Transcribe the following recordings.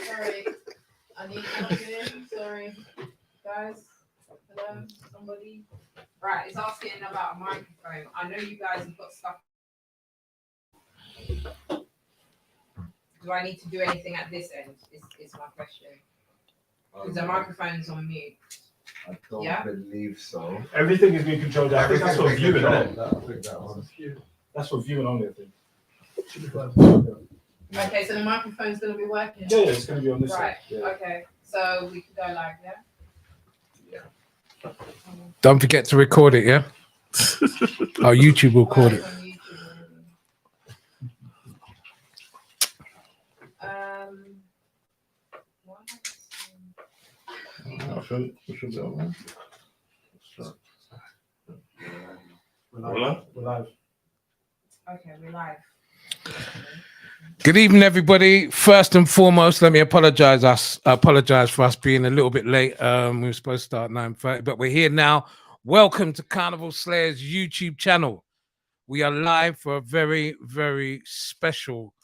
Sorry. I need help here. Sorry. Guys. Hello? Somebody? Right, it's asking about a microphone. I know you guys have got stuff. Do I need to do anything at this end? Is my question. Because the microphone's on mute. I don't believe so. Everything is being controlled. I think that's for viewing on it. That's for viewing only, I think. Okay, so the microphone's going to be working? Yeah, it's going to be on this right. side. Yeah. Okay, so we can go live, yeah? Don't forget to record it, yeah? Oh, YouTube will record it. We're live. Okay, we're live. Good evening, everybody. First and foremost, let me apologize for us being a little bit late. We were supposed to start at 9:30, but we're here now. Welcome to Carnival Slayers YouTube channel. We are live for a very, very special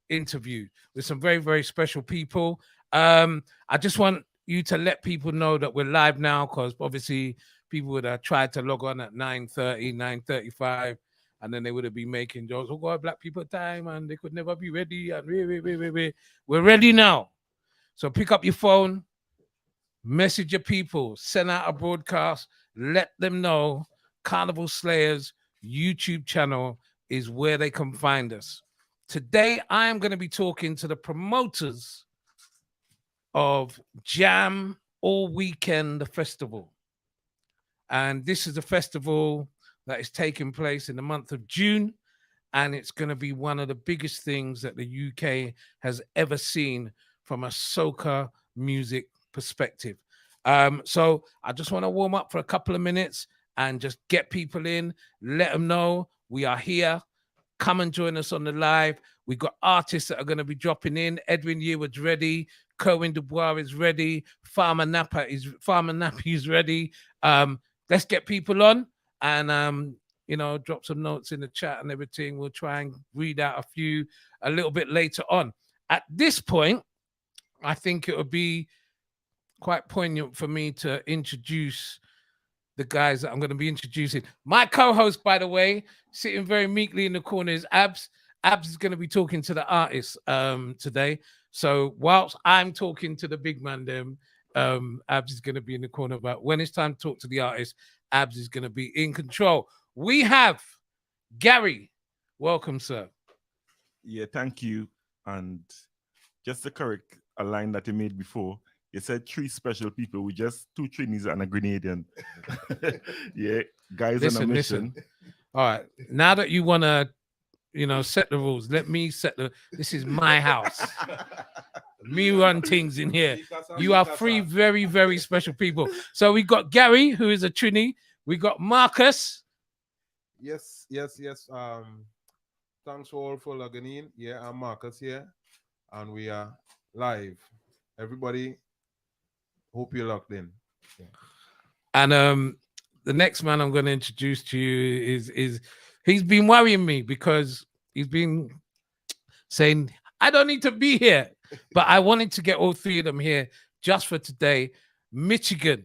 interview with some very, very special people. I just want you to let people know that we're live now, because obviously people would have tried to log on at 9:30, 9:35. And then they would have been making jokes. Oh God, black people time, and they could never be ready. And we're ready now. So pick up your phone, message your people, send out a broadcast, let them know Carnival Slayers YouTube channel is where they can find us. Today, I am going to be talking to the promoters of Jam All Weekend, the festival. And this is a festival that is taking place in the month of June, and it's going to be one of the biggest things that the UK has ever seen from a soca music perspective. So I just want to warm up for a couple of minutes and just get people in, let them know we are here. Come and join us on the live. We've got artists that are going to be dropping in. Edwin Yearwood's ready. Cohen Dubois is ready. Farmer Nappy is ready. Let's get people on. And, drop some notes in the chat and everything. We'll try and read out a few a little bit later on. At this point, I think it would be quite poignant for me to introduce the guys that I'm going to be introducing. My co-host, by the way, sitting very meekly in the corner is Abs. Abs is going to be talking to the artists today. So whilst I'm talking to the big man, Abs is going to be in the corner. But when it's time to talk to the artists, Abs is going to be in control. We have Gary. Welcome, sir. Yeah, thank you. And just to correct a line that you made before, you said 3 special people with just 2 Trinis and a Grenadian. Yeah, guys on a mission. Listen. All right. Now that you want to, set the rules, let me this is my house. Me run things in here. You are 3 very, very special people. So we got Gary, who is a Trini. We got Marcus. Yes. Thanks all for logging in. Yeah, I'm Marcus here, and we are live. Everybody, hope you're logged in. Yeah. And the next man I'm going to introduce to you is he's been worrying me because he's been saying I don't need to be here, but I wanted to get all 3 of them here just for today. Michigan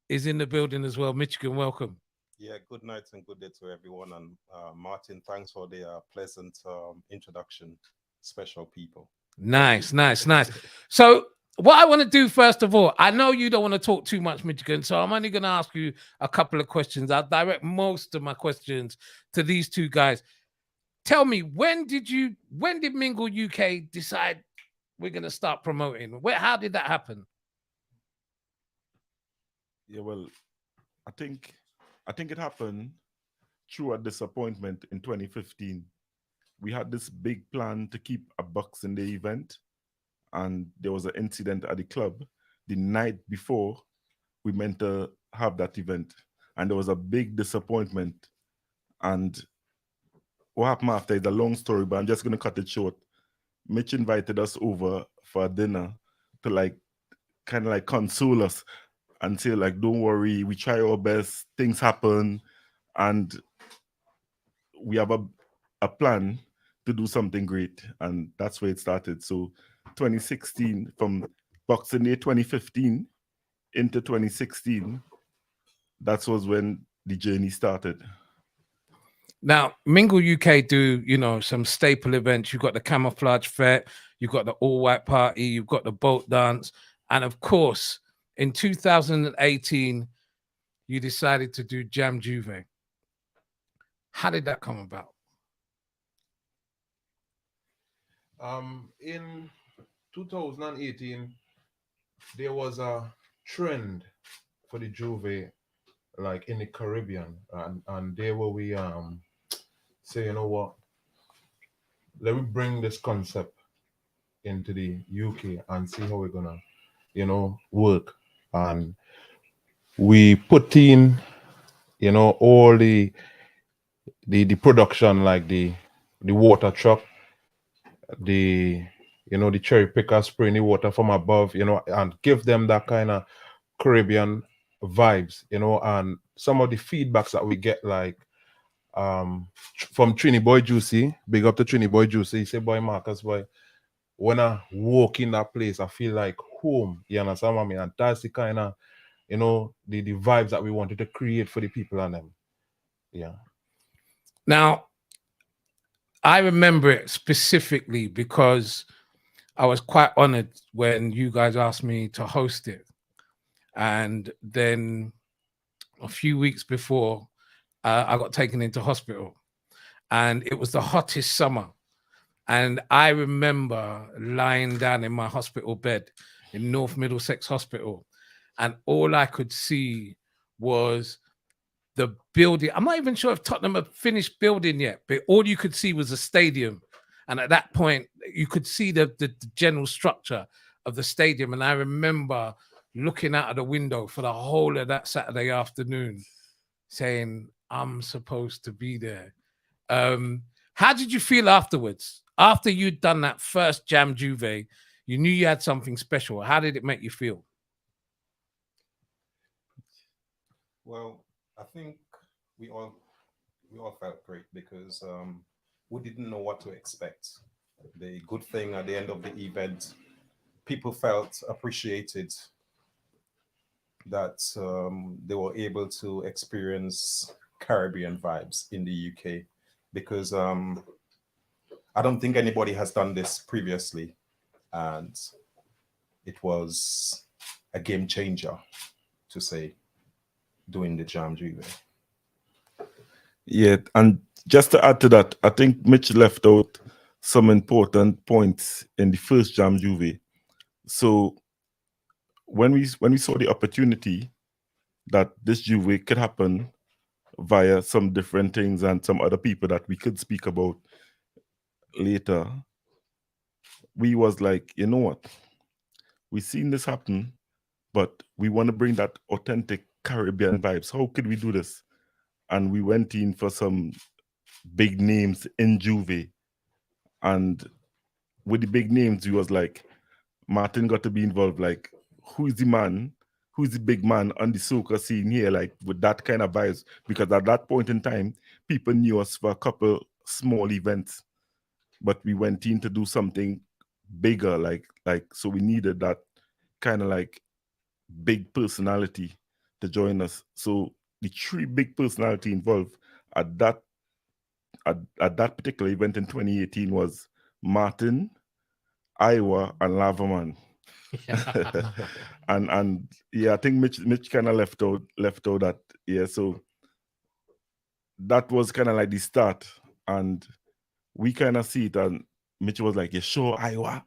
is in the building as well. Michigan, welcome. Yeah, good night and good day to everyone. And Martin, thanks for the pleasant introduction. Special people. Nice. So what I want to do, first of all, I know you don't want to talk too much, Michigan, so I'm only going to ask you a couple of questions. I'll direct most of my questions to these 2 guys. Tell me, when did Mingle UK decide we're going to start promoting? How did that happen? Yeah, well, I think it happened through a disappointment in 2015. We had this big plan to keep a box in the event, and there was an incident at the club the night before we meant to have that event, and there was a big disappointment. And what happened after is a long story, but I'm just going to cut it short. Mitch invited us over for a dinner to kind of console us and say don't worry, we try our best, things happen, and we have a plan to do something great. And that's where it started. So 2016, from Boxing Day 2015 into 2016, that was when the journey started. Now, Mingle UK do, you know, some staple events. You've got the camouflage fair, you've got the all-white party, you've got the boat dance, and of course, in 2018, you decided to do Jam Juve. How did that come about? In 2018, there was a trend for the Juve, like in the Caribbean, and there were we say, you know what, let me bring this concept into the UK and see how we're gonna, you know, work. And we put in, you know, all the production, like the water truck, the, you know, the cherry picker spraying the water from above, you know, and give them that kind of Caribbean vibes, you know. And some of the feedbacks that we get, like from Trini Boy Juicy, big up to Trini Boy Juicy, he said, boy Marcus, boy, when I walk in that place, I feel like home. You understand what I mean? And that's the kind of, you know, the vibes that we wanted to create for the people and them. Yeah. Now, I remember it specifically because I was quite honored when you guys asked me to host it. And then a few weeks before, I got taken into hospital. And it was the hottest summer. And I remember lying down in my hospital bed in North Middlesex Hospital. And all I could see was the building. I'm not even sure if Tottenham had finished building yet, but all you could see was a stadium. And at that point, you could see the general structure of the stadium. And I remember looking out of the window for the whole of that Saturday afternoon saying, I'm supposed to be there. How did you feel afterwards? After you'd done that first Jam Juve, you knew you had something special. How did it make you feel? Well, I think we all felt great because we didn't know what to expect. The good thing at the end of the event, people felt appreciated that they were able to experience Caribbean vibes in the UK, because I don't think anybody has done this previously, and it was a game changer, to say, doing the Jam Juve. Yeah, and just to add to that, I think Mitch left out some important points in the first Jam Juve. So when we saw the opportunity that this Juve could happen via some different things and some other people that we could speak about later, we was like, you know what? We've seen this happen, but we want to bring that authentic Caribbean vibes. How could we do this? And we went in for some big names in Juve. And with the big names, we was like, Martin got to be involved. Like, who's the man? Who's the big man on the soca scene here? Like, with that kind of vibes. Because at that point in time, people knew us for a couple small events. But we went in to do something bigger. Like so we needed that kind of like big personality to join us. So the three big personality involved at that particular event in 2018 was Martin, Iowa, and Lavaman. and yeah, I think Mitch kind of left out that. Yeah, so that was kind of like the start, and we kind of see it, and Mitch was like, "You sure, Iowa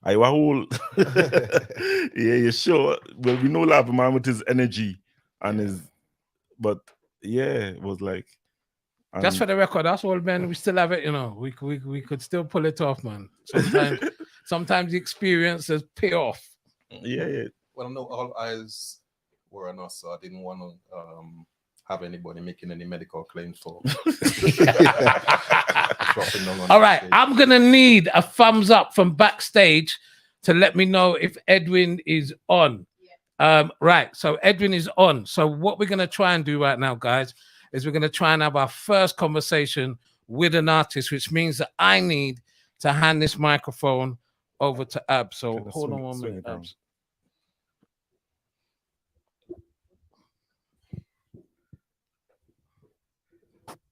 whole?" Yeah, you sure? Well, we know Lavaman with his energy and his, but yeah, it was like. Just for the record, that's all, man. We still have it, you know. We could still pull it off, man. Sometimes the experiences pay off. Yeah. Well, I know all eyes were on us, so I didn't want to have anybody making any medical claims for. All right, I'm gonna need a thumbs up from backstage to let me know if Edwin is on. Right, so Edwin is on. So what we're gonna try and do right now, guys, is we're going to try and have our first conversation with an artist, which means that I need to hand this microphone over to Ab. So Kinda hold on swing- one swing minute, it down. Abs.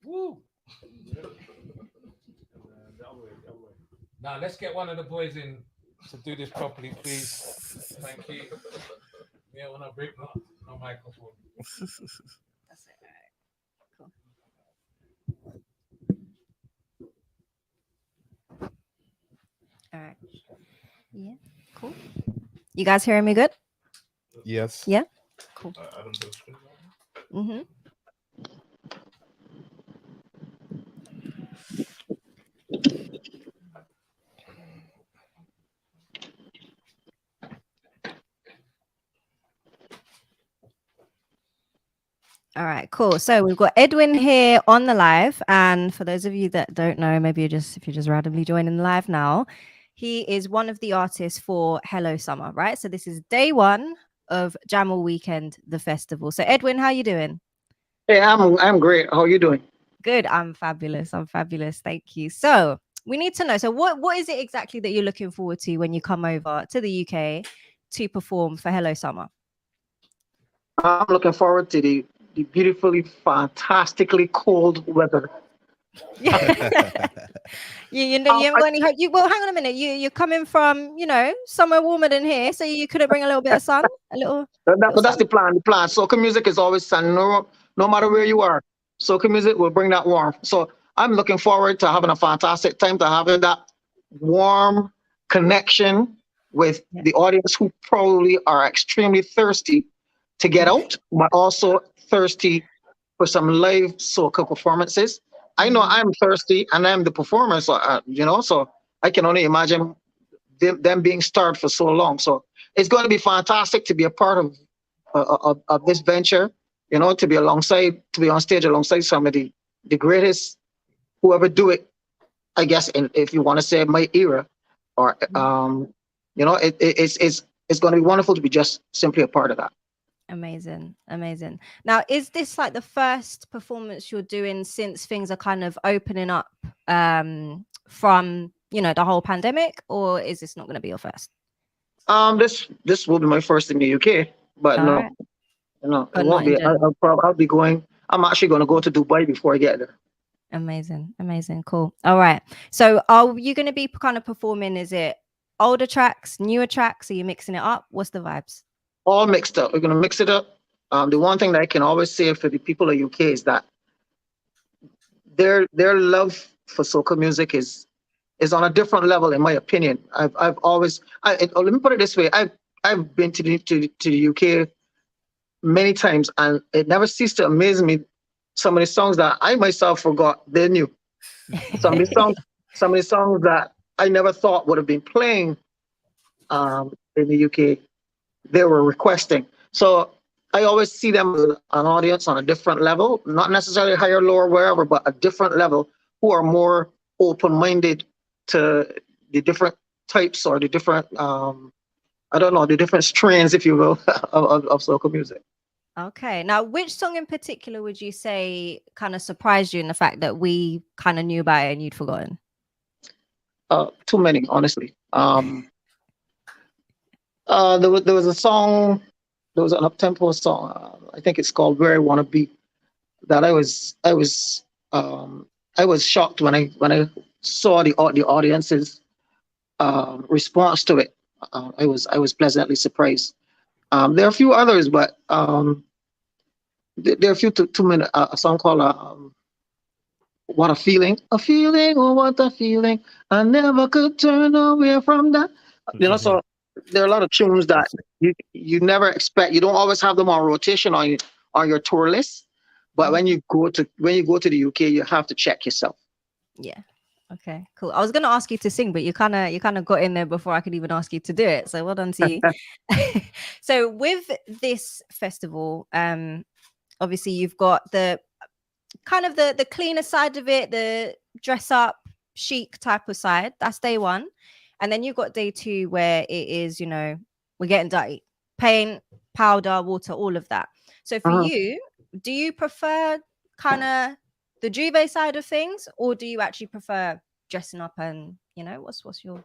Woo. Now let's get one of the boys in to do this properly, please. Thank you. Yeah, when I break no microphone. That's it. All right. Cool. All right. Yeah. Cool. You guys hearing me good? Yes. Yeah. Cool. Mm-hmm. All right, cool. So we've got Edwin here on the live, and for those of you that don't know, maybe if you're just randomly joining the live now, he is one of the artists for Hello Summer, right? So this is day one of Jamel Weekend, the festival. So Edwin, how you doing? Hey, I'm great. How are you doing? Good. I'm fabulous. I'm fabulous. Thank you. So we need to know. So what is it exactly that you're looking forward to when you come over to the UK to perform for Hello Summer? I'm looking forward to the beautifully, fantastically cold weather. Yeah. you know, you haven't got any hope. Well, hang on a minute. You're coming from, somewhere warmer than here, so you couldn't bring a little bit of sun, a little. But little that's sun? the plan. The plan. Soca music is always sun, no matter where you are. Soca music will bring that warmth. So I'm looking forward to having a fantastic time, to having that warm connection with Yeah. the audience who probably are extremely thirsty to get out, but also thirsty for some live soca performances. I know I'm thirsty and I'm the performer, so so I can only imagine them being starved for so long. So it's going to be fantastic to be a part of this venture. To be on stage alongside some of the greatest who ever do it. I guess, if you want to say my era, or it's going to be wonderful to be just simply a part of that. Amazing. Now, is this like the first performance you're doing since things are kind of opening up from the whole pandemic, or is this not going to be your first? This will be my first in the UK, but All no, right. it But won't not in be. general. I'll be going. I'm actually going to go to Dubai before I get there. Amazing. Cool. All right. So are you going to be kind of performing? Is it older tracks, newer tracks? Are you mixing it up? What's the vibes? All mixed up. We're going to mix it up. The one thing that I can always say for the people of UK is that their love for soca music is on a different level, in my opinion. I've always let me put it this way. I've been to the UK many times, and it never ceased to amaze me some of the songs that I myself forgot they knew. Some of the songs that I never thought would have been playing in the UK, they were requesting. So I always see them as an audience on a different level, not necessarily higher, lower, wherever, but a different level, who are more open-minded to the different types, or the different, the different strains, if you will, of soca music. Okay. Now, which song in particular would you say kind of surprised you in the fact that we kind of knew about it and you'd forgotten? Too many, honestly. There was a song, there was an up-tempo song. I think it's called "Where I Wanna Be." That I was shocked when I saw the audience's response to it. I was pleasantly surprised. There are a few others, but there are a few too many. A song called "What a Feeling," oh what a feeling. I never could turn away from that. So there are a lot of tunes that you never expect. You don't always have them on rotation on your tour list, but when you go to the UK, you have to check yourself. Yeah. Okay, cool. I was going to ask you to sing, but you kind of got in there before I could even ask you to do it. So well done to you. So with this festival, obviously you've got the kind of the cleaner side of it, the dress up chic type of side. That's day one. And then you've got day two where it is, we're getting dirty, paint, powder, water, all of that. So for you, do you prefer kind of the Juve side of things, or do you actually prefer dressing up and what's your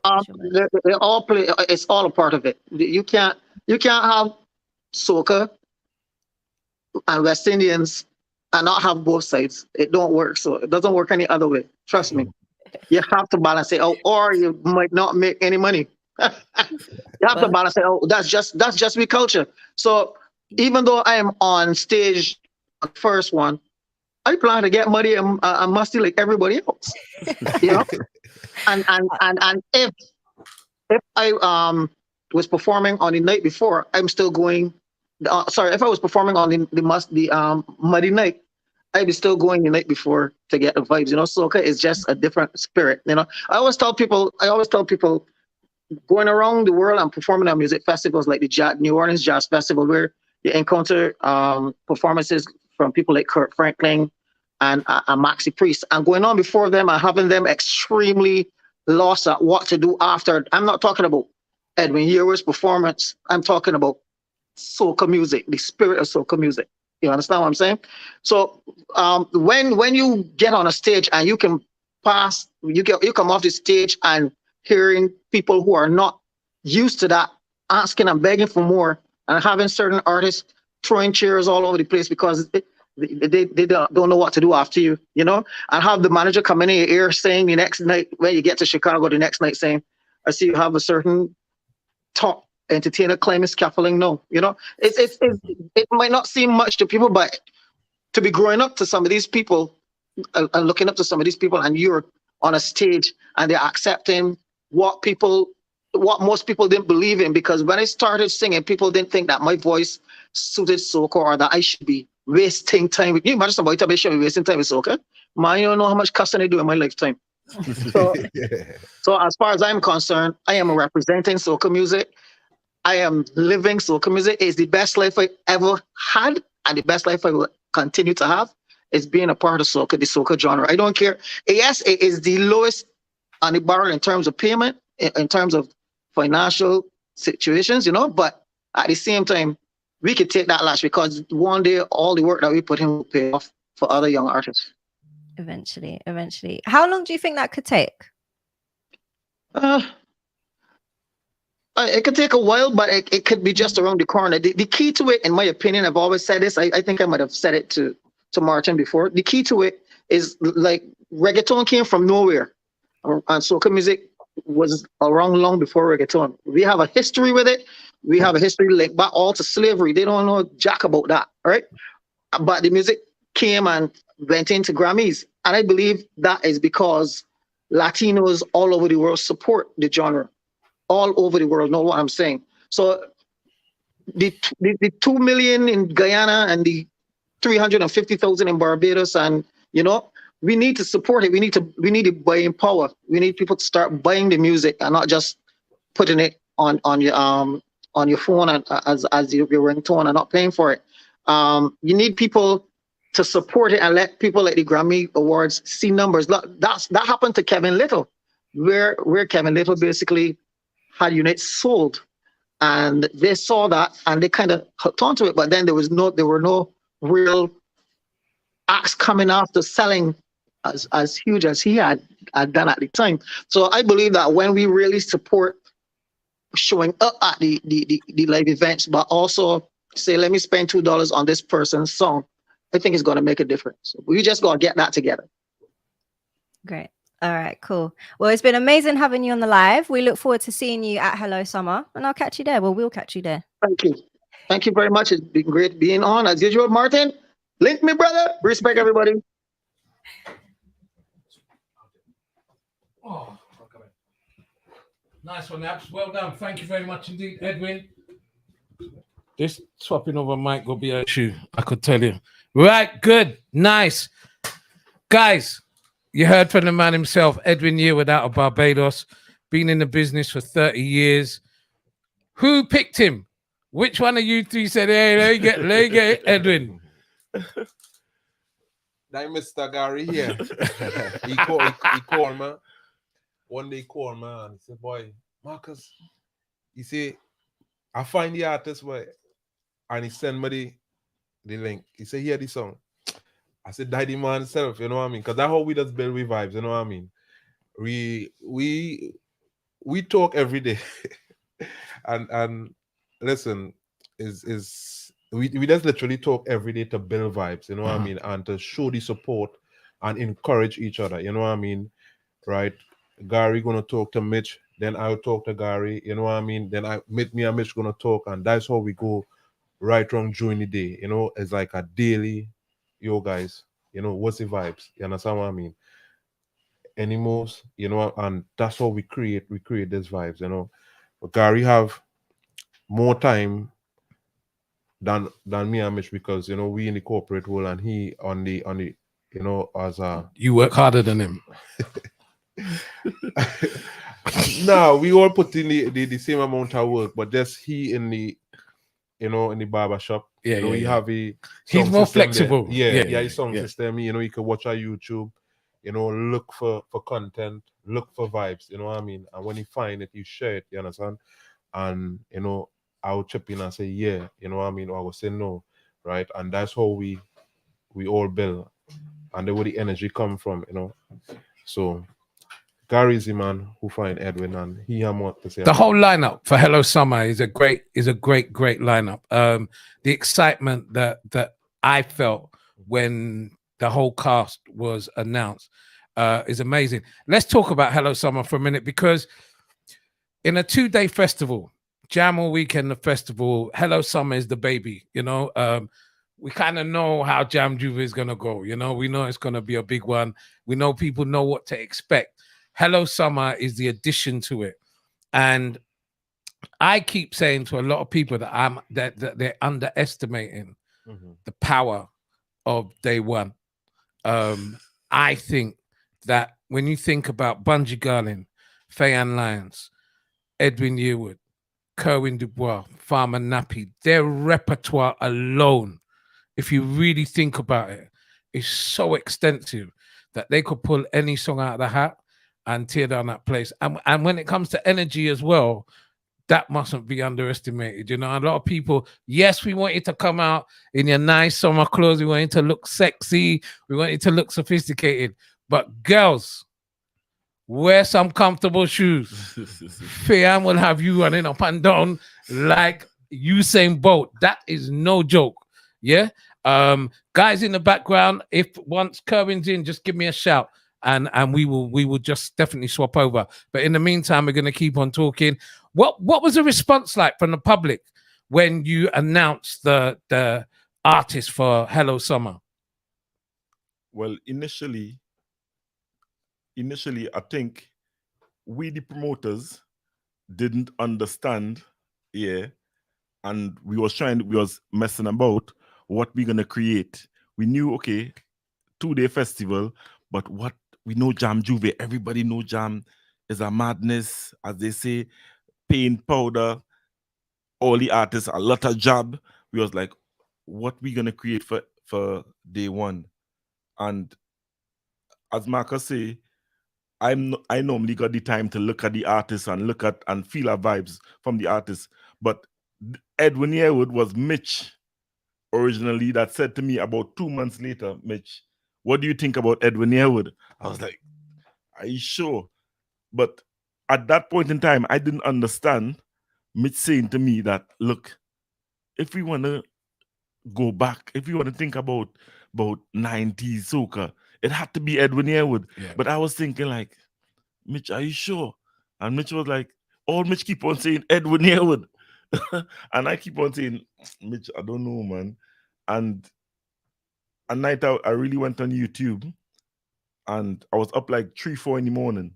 They all play. It's all a part of it. You can't have soca and West Indians and not have both sides. It don't work. So it doesn't work any other way. Trust me. You have to balance it out, or you might not make any money. You have to balance it out. That's just we culture. So even though I am on stage on the first one, I plan to get money and musty like everybody else. And if I was performing on the night before, I'm still going. Sorry, if I was performing on the muddy night, I'd be still going the night before to get the vibes. Soca is just a different spirit. I always tell people, going around the world and performing at music festivals like the New Orleans Jazz Festival, where you encounter performances from people like Kurt Franklin and Maxi Priest, and going on before them and having them extremely lost at what to do after. I'm not talking about Edwin Year's performance. I'm talking about soca music, the spirit of soca music. You understand what I'm saying? So when you get on a stage and you can you come off the stage and hearing people who are not used to that asking and begging for more, and having certain artists throwing chairs all over the place because they don't know what to do after you, and have the manager come in your ear saying the next night when you get to Chicago, the next night saying, I see you have a certain top entertainer claiming scaffolding. No, it might not seem much to people, but to be growing up to some of these people and looking up to some of these people, and you're on a stage and they're accepting what most people didn't believe in, because when I started singing, people didn't think that my voice suited soca or that I should be wasting time with you. Imagine somebody tell me I should be wasting time with soca. Man, you don't know how much cussing I do in my lifetime. So as far as I'm concerned, I am representing soca music. I am living soca music. It's the best life I ever had, and the best life I will continue to have is being a part of soca, the soca genre. I don't care. Yes, it is the lowest on the barrel in terms of payment, in terms of financial situations, but at the same time, we could take that lash, because one day all the work that we put in will pay off for other young artists. Eventually. How long do you think that could take? It could take a while, but it could be just around the corner. The key to it, in my opinion, I've always said this, I think I might have said it to Martin before. The key to it is, like, reggaeton came from nowhere, and soca music was around long before reggaeton. We have a history with it. We have a history linked back all to slavery. They don't know jack about that, right? But the music came and went into Grammys, and I believe that is because Latinos all over the world support the genre. All over the world know what I'm saying. So the 2 million in Guyana and the 350,000 in Barbados, and we need to support it. We need to buying power. We need people to start buying the music and not just putting it on your phone and as your ringtone and not paying for it. You need people to support it and let people like the Grammy Awards see numbers. That happened to Kevin Little, where Kevin Little basically had units sold, and they saw that and they kind of hooked onto it. But then there were no real acts coming after selling as huge as he had done at the time. So I believe that when we really support showing up at the live events, but also say, let me spend $2 on this person's song, I think it's going to make a difference. We just got to get that together. Great. All right, cool. Well, it's been amazing having you on the live. We look forward to seeing you at Hello Summer, and I'll catch you there. Well, we'll catch you there. Thank you. Thank you very much. It's been great being on as usual. Martin, link me, brother. Respect everybody. Oh, okay. Nice one, Abs. Well done. Thank you very much indeed, Edwin. This swapping over mic will be an issue, I could tell you. Right, good, nice. Guys, you heard from the man himself, Edwin Yearwood out of Barbados, been in the business for 30 years. Who picked him? Which one of you three said, hey, let me get Edwin? That Mr. Gary here. he called me. One day he called me and he said, boy, Marcus, he said, I find the artist, boy. And he sent me the link. He said, hear the song. I said, daddy man himself, you know what I mean? Because that's how we just build with vibes, you know what I mean? we talk every day. and listen, is we just literally talk every day to build vibes, you know what I mean, and to show the support and encourage each other, you know what I mean, right? Gary gonna talk to Mitch, then I'll talk to Gary, you know what I mean, then me and Mitch gonna talk, and that's how we go right wrong during the day, you know. It's like a daily, yo guys, you know, what's the vibes, you understand what I mean, any moves, you know, and that's how we create these vibes, you know. But Gary have more time than me and Mitch, because you know we in the corporate world and he on the you know, as a You work harder than him. no, we all put in the same amount of work, but just he in the, you know, in the barber shop. Yeah, you know, yeah, he yeah. have a He's sound more system there. flexible. Yeah, his sound yeah. system. You know, you can watch our YouTube, you know, look for content, look for vibes, you know what I mean? And when you find it, you share it, you understand? And you know, I'll chip in and say, yeah, you know what I mean, or I will say no, right? And that's how we all build, and where the energy come from, you know. So Gary's the man who find Edwin, and he have more to say. The whole lineup for Hello Summer is a great lineup. The excitement that I felt when the whole cast was announced is amazing. Let's talk about Hello Summer for a minute, because in a 2-day festival, Jam All Weekend, the festival, Hello Summer is the baby, you know. We kind of know how Jam Juve is going to go, you know. We know it's going to be a big one. We know people know what to expect. Hello Summer is the addition to it. And I keep saying to a lot of people that that they're underestimating the power of day one. I think that when you think about Bungie Garlin, Fayan Lyons, Edwin Yearwood, Kerwin Dubois, Farmer Nappy, their repertoire alone, if you really think about it, is so extensive that they could pull any song out of the hat and tear down that place. And when it comes to energy as well, that mustn't be underestimated. You know, a lot of people, yes, we want you to come out in your nice summer clothes. We want you to look sexy. We want you to look sophisticated. But girls, wear some comfortable shoes. Fam will have you running up and down like Usain Bolt. That is no joke. Yeah. Guys in the background, if once Kerwin's in, just give me a shout. And we will just definitely swap over. But in the meantime, we're going to keep on talking. What was the response like from the public when you announced the artist for Hello Summer? Well, initially, I think we, the promoters, didn't understand, and we was messing about what we're gonna create. We knew, okay, 2-day festival, but what we know, Jam Juve, everybody know Jam is a madness, as they say, paint powder, all the artists, a lot of job. We was like, what we gonna create for day one? And as Marcus say, I normally got the time to look at the artists and look at and feel our vibes from the artists. But Edwin Yearwood was Mitch originally that said to me about 2 months later, Mitch, what do you think about Edwin Yearwood? I was like, are you sure? But at that point in time, I didn't understand Mitch saying to me that, look, if we want to go back, if we want to think about 90s soca, it had to be Edwin Yearwood. Yeah. But I was thinking like, Mitch, are you sure? And Mitch was like, all Mitch keep on saying Edwin Yearwood. And I keep on saying, Mitch, I don't know, man. And a night out, I really went on YouTube and I was up like 3, 4 in the morning.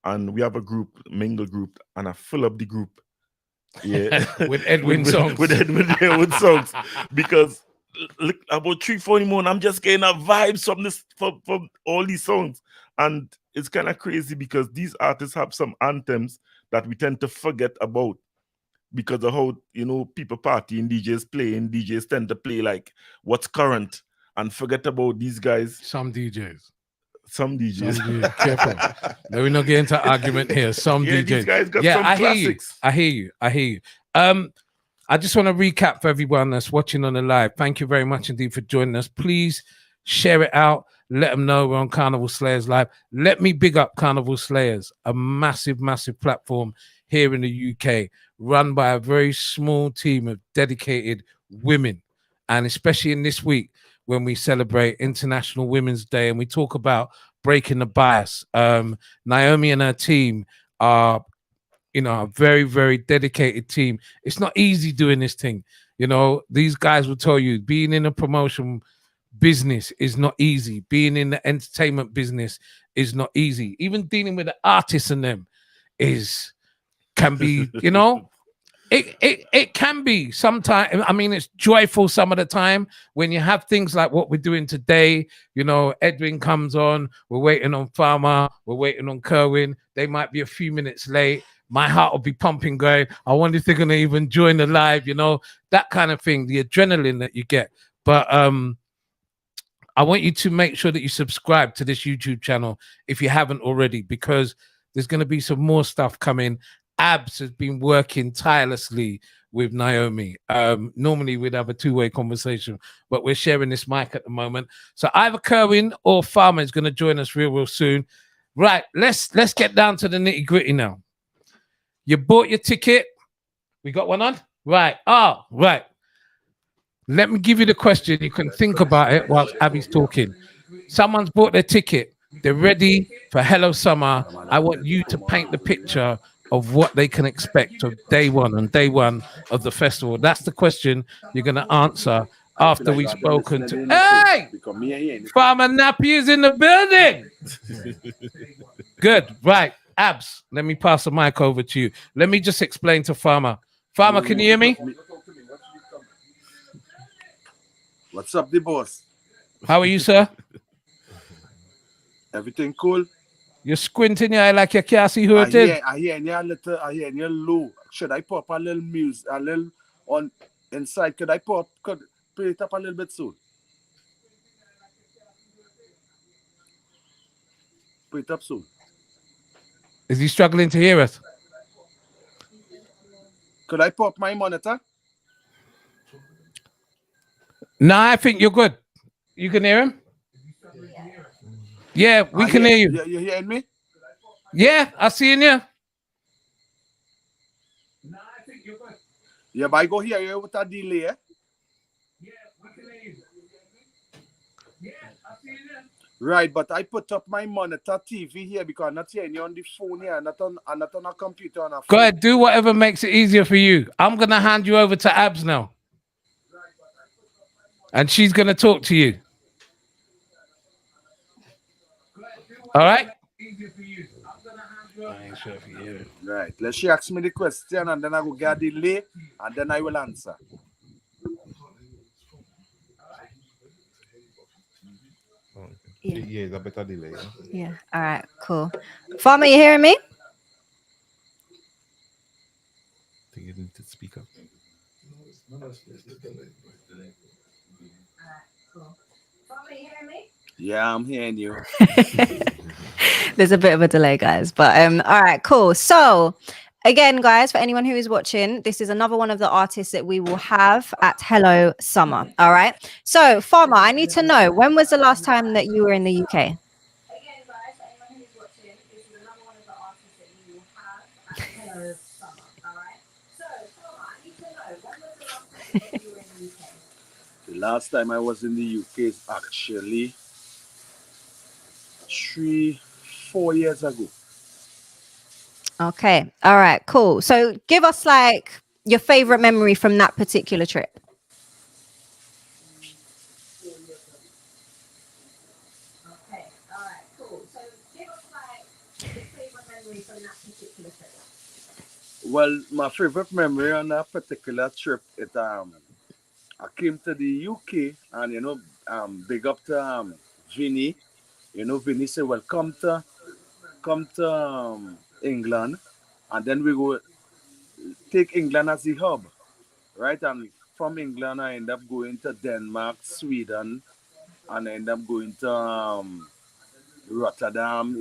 And we have a group, Mingle group, and I fill up the group. Yeah. with Edwin songs. With Edwin Yearwood songs. Because look, about 3, 4 in the morning, I'm just getting a vibes from this from all these songs. And it's kind of crazy because these artists have some anthems that we tend to forget about because of how, you know, people party and DJs tend to play like what's current and forget about these guys. Some DJs. Careful. Let me not get into argument here. Some DJs. These guys got some classics. I hear you. I just want to recap for everyone that's watching on the live. Thank you very much indeed for joining us. Please share it out. let them know we're on Carnival Slayers Live. Let me big up Carnival Slayers, a massive, massive platform here in the UK, run by a very small team of dedicated women. And especially in this week, when we celebrate International Women's Day and we talk about breaking the bias, Naomi and her team are, a very, very dedicated team. It's not easy doing this thing. These guys will tell you being in a promotion business is not easy. Being in the entertainment business is not easy. Even dealing with the artists and them can be, it can be sometimes. I mean, it's joyful some of the time when you have things like what we're doing today. Edwin comes on, we're waiting on Farmer, we're waiting on Kerwin. They might be a few minutes late. My heart will be pumping, going, I wonder if they're going to even join the live, that kind of thing, the adrenaline that you get. But I want you to make sure that you subscribe to this YouTube channel if you haven't already, because there's going to be some more stuff coming. Abs has been working tirelessly with Naomi. Normally we'd have a two-way conversation, but we're sharing this mic at the moment. So either Kerwin or Farmer is going to join us real soon. Right, let's get down to the nitty-gritty now. You bought your ticket. We got one on? Right. Oh, right. Let me give you the question. You can think about it whilst Abby's talking. Someone's bought their ticket. They're ready for Hello Summer. I want you to paint the picture of what they can expect of day one of the festival. That's the question you're going to answer after we've spoken to... Hey! Farmer Nappy is in the building. Good. Right. Abs, let me pass the mic over to you. Let me just explain to Farmer. Farmer, can you hear me? What's up, the boss? How are you, sir? Everything cool? You're squinting your eye like you can't see who it is. I hear you low. Should I pop a little music, a little on inside? Could play it up a little bit soon? Play it up soon. Is he struggling to hear us? Could I pop my monitor? No, I think you're good. You can hear him? Yeah, we can hear you. You hearing me? Yeah, I see you. No, I think you're good. Yeah, but I go hear you with a delay. Yeah, we can hear you. Yeah, I see you. Right, but I put up my monitor TV here because I'm not hearing you on the phone here, not on a computer. On a phone. Go ahead, do whatever makes it easier for you. I'm going to hand you over to Abs now. And she's going to talk to you. All right? Right, let's she ask me the question and then I will get the delay and then I will answer. Yeah, it's a better delay. Yeah. All right, cool. Farmer, you hearing me? I think you need to speak up. Yeah, I'm hearing you. There's a bit of a delay, guys, but all right, cool. So again, guys, for anyone who is watching, this is another one of the artists that we will have at Hello Summer. All right. So Farmer, I need to know, when was the last time that you were in the UK? The last time I was in the UK is actually 3-4 years ago. Okay. All right, cool. So give us like your favorite memory from that particular trip. Okay. All right, cool. So give us like your favorite memory from that particular trip. Well, my favorite memory on that particular trip, I came to the UK and big up to Vinny. Vinny said, well, come to England, and then we go take England as the hub, right? And from England, I end up going to Denmark, Sweden, and I end up going to Rotterdam.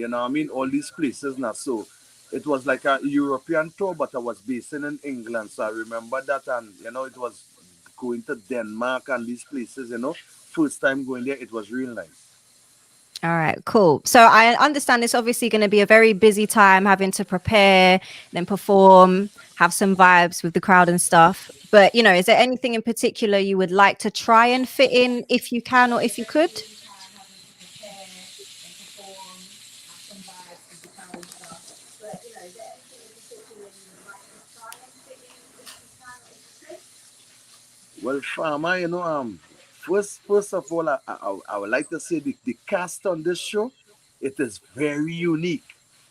All these places now. So it was like a European tour, but I was based in England. So I remember that, and it was going to Denmark and these places. First time going there, it was real nice. All right, cool. So I understand it's obviously going to be a very busy time, having to prepare, then perform, have some vibes with the crowd and stuff. But, you know, is there anything in particular you would like to try and fit in if you can or if you could? Well, Farmer, first of all, I would like to say the cast on this show, it is very unique.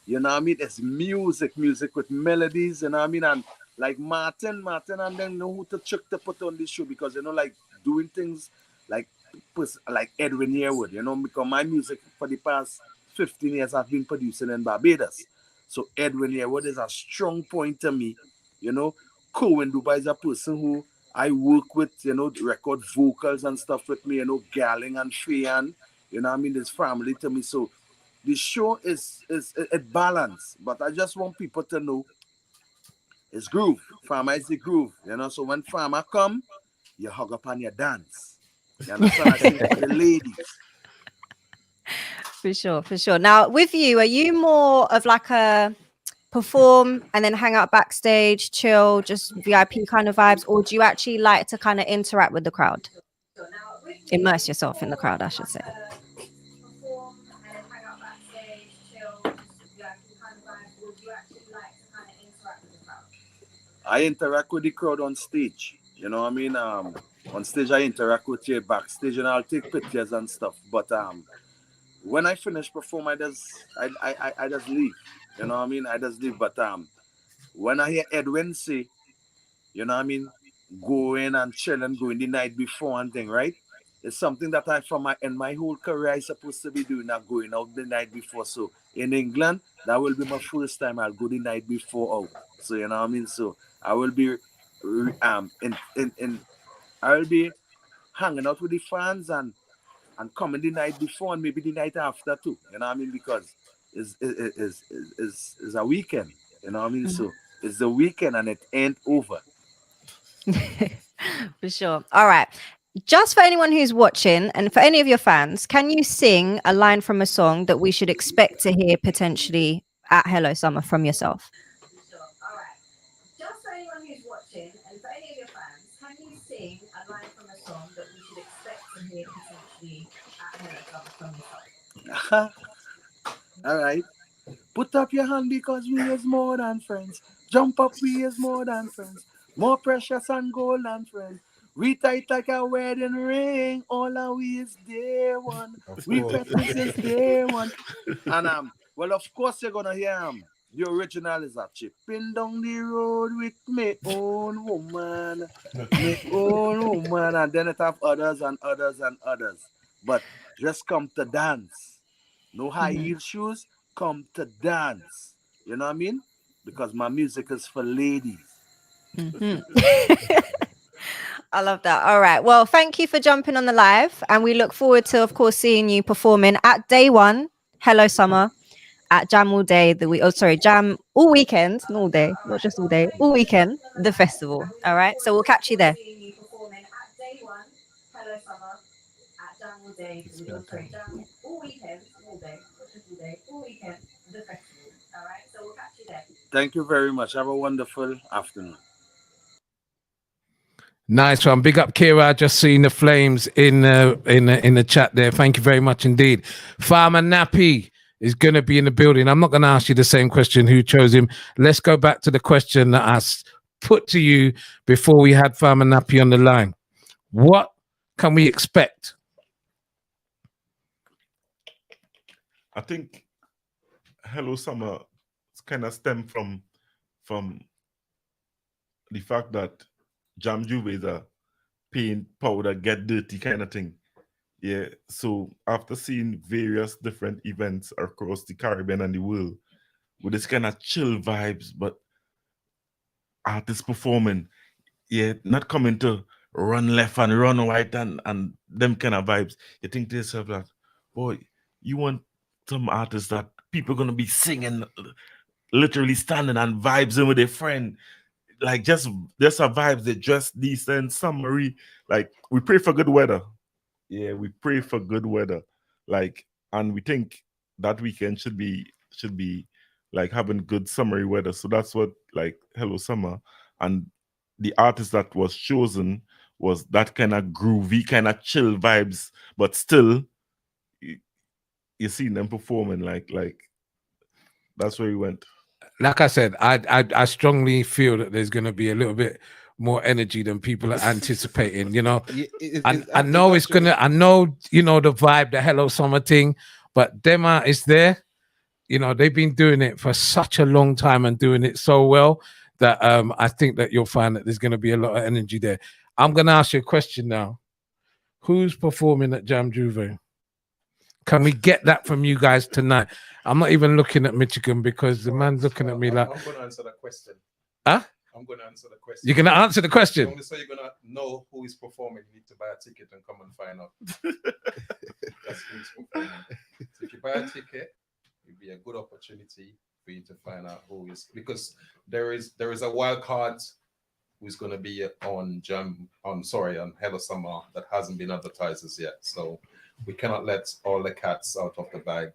You know what I mean? It's music with melodies, you know what I mean? And like Martin and them know who to check to put on this show because, like doing things like like Edwin Yearwood, because my music for the past 15 years I've been producing in Barbados. So Edwin Yearwood is a strong point to me, Cohen Dubai is a person who I work with, record vocals and stuff with me, Garling and Fian, this family to me. So the show is it balanced, but I just want people to know it's groove. Farmer is the groove, So when Farmer come, you hug up and you dance. You understand? I say for the ladies. For sure. Now, with you, are you more of like a perform and then hang out backstage, chill, just VIP kind of vibes, or do you actually like to kind of interact with the crowd? Immerse yourself in the crowd, I should say. I interact with the crowd on stage. You know what I mean? On stage I interact with you, backstage and I'll take pictures and stuff. But when I finish perform, I just leave. You know what I mean? I just leave. But when I hear Edwin say, you know what I mean, go in and chill and go in the night before and thing, right? It's something that in my whole career I supposed to be doing, not going out the night before. So in England, that will be my first time I'll go the night before out. So you know what I mean? So I will be I will be hanging out with the fans and coming the night before and maybe the night after too. You know what I mean? Because it's a weekend. You know what I mean? So it's the weekend and it ain't over. For sure. All right. Just for anyone who's watching and for any of your fans, can you sing a line from a song that we should expect to hear potentially at Hello Summer from yourself? All right. Just for anyone who's watching and for any of your fans, can you sing a line from a song that we should expect to hear potentially at Hello Summer from yourself? All right. Put up your hand because we is more than friends. Jump up, we is more than friends. More precious and gold than friends. We tight like a wedding ring. All our we is day one. We pepping since day one. And well, of course you're gonna hear the original is a chipping down the road with my own woman. My own woman. And then it have others and others and others. But just come to dance. No high heel shoes, come to dance. You know what I mean? Because my music is for ladies. I love that. All right. Well, thank you for jumping on the live. And we look forward to, of course, seeing you performing at day one, Hello Summer, at Jam All Day, Jam all weekend, not all day, not just all day, all weekend, the festival. All right. So we'll catch you there. Thank you very much. Have a wonderful afternoon. Nice one. Big up, Kira. I just seen the flames in the chat there. Thank you very much indeed. Farmer Nappy is going to be in the building. I'm not going to ask you the same question, who chose him. Let's go back to the question that I put to you before we had Farmer Nappy on the line. What can we expect? I think Hello Summer kind of stem from the fact that Jam Juve is a paint, powder, get dirty kind of thing. Yeah. So after seeing various different events across the Caribbean and the world with this kind of chill vibes, but artists performing, not coming to run left and run right and them kind of vibes, you think to yourself that, boy, you want some artists that people are going to be singing, literally standing and vibes with their friend. Like just a vibes, they dress decent, summery. Like we pray for good weather. Yeah, we pray for good weather. Like and we think that weekend should be like having good summery weather. So that's what like Hello Summer, and the artist that was chosen was that kind of groovy, kind of chill vibes, but still you see them performing like that's where we went. Like I said, I strongly feel that there's going to be a little bit more energy than people are anticipating. You know, I know it's gonna. I know you know the vibe, the Hello Summer thing, but them is there. You know, they've been doing it for such a long time and doing it so well that I think that you'll find that there's going to be a lot of energy there. I'm going to ask you a question now. Who's performing at Jam Juve? Can we get that from you guys tonight? I'm not even looking at Michigan because the man's looking at me like. I'm going to answer that question. Huh? I'm going to answer the question. You're going to answer the question? Only so you're going to know who is performing. You need to buy a ticket and come and find out. That's who's performing. So if you buy a ticket, it'll be a good opportunity for you to find out who is, because there is a wild card who's going to be on Hello Summer that hasn't been advertised as yet. So we cannot let all the cats out of the bag.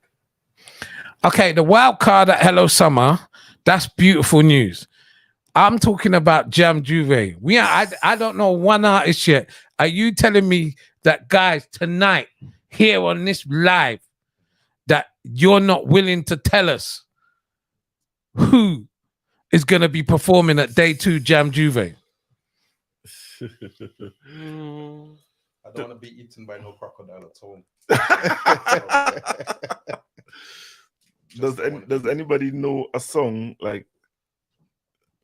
Okay, the wild card at Hello Summer, that's beautiful news. I'm talking about Jam Juve. I don't know one artist yet. Are you telling me that, guys, tonight here on this live, that you're not willing to tell us who is going to be performing at day 2 Jam Juve? I don't want to be eaten by no crocodile at all. Does anybody know a song like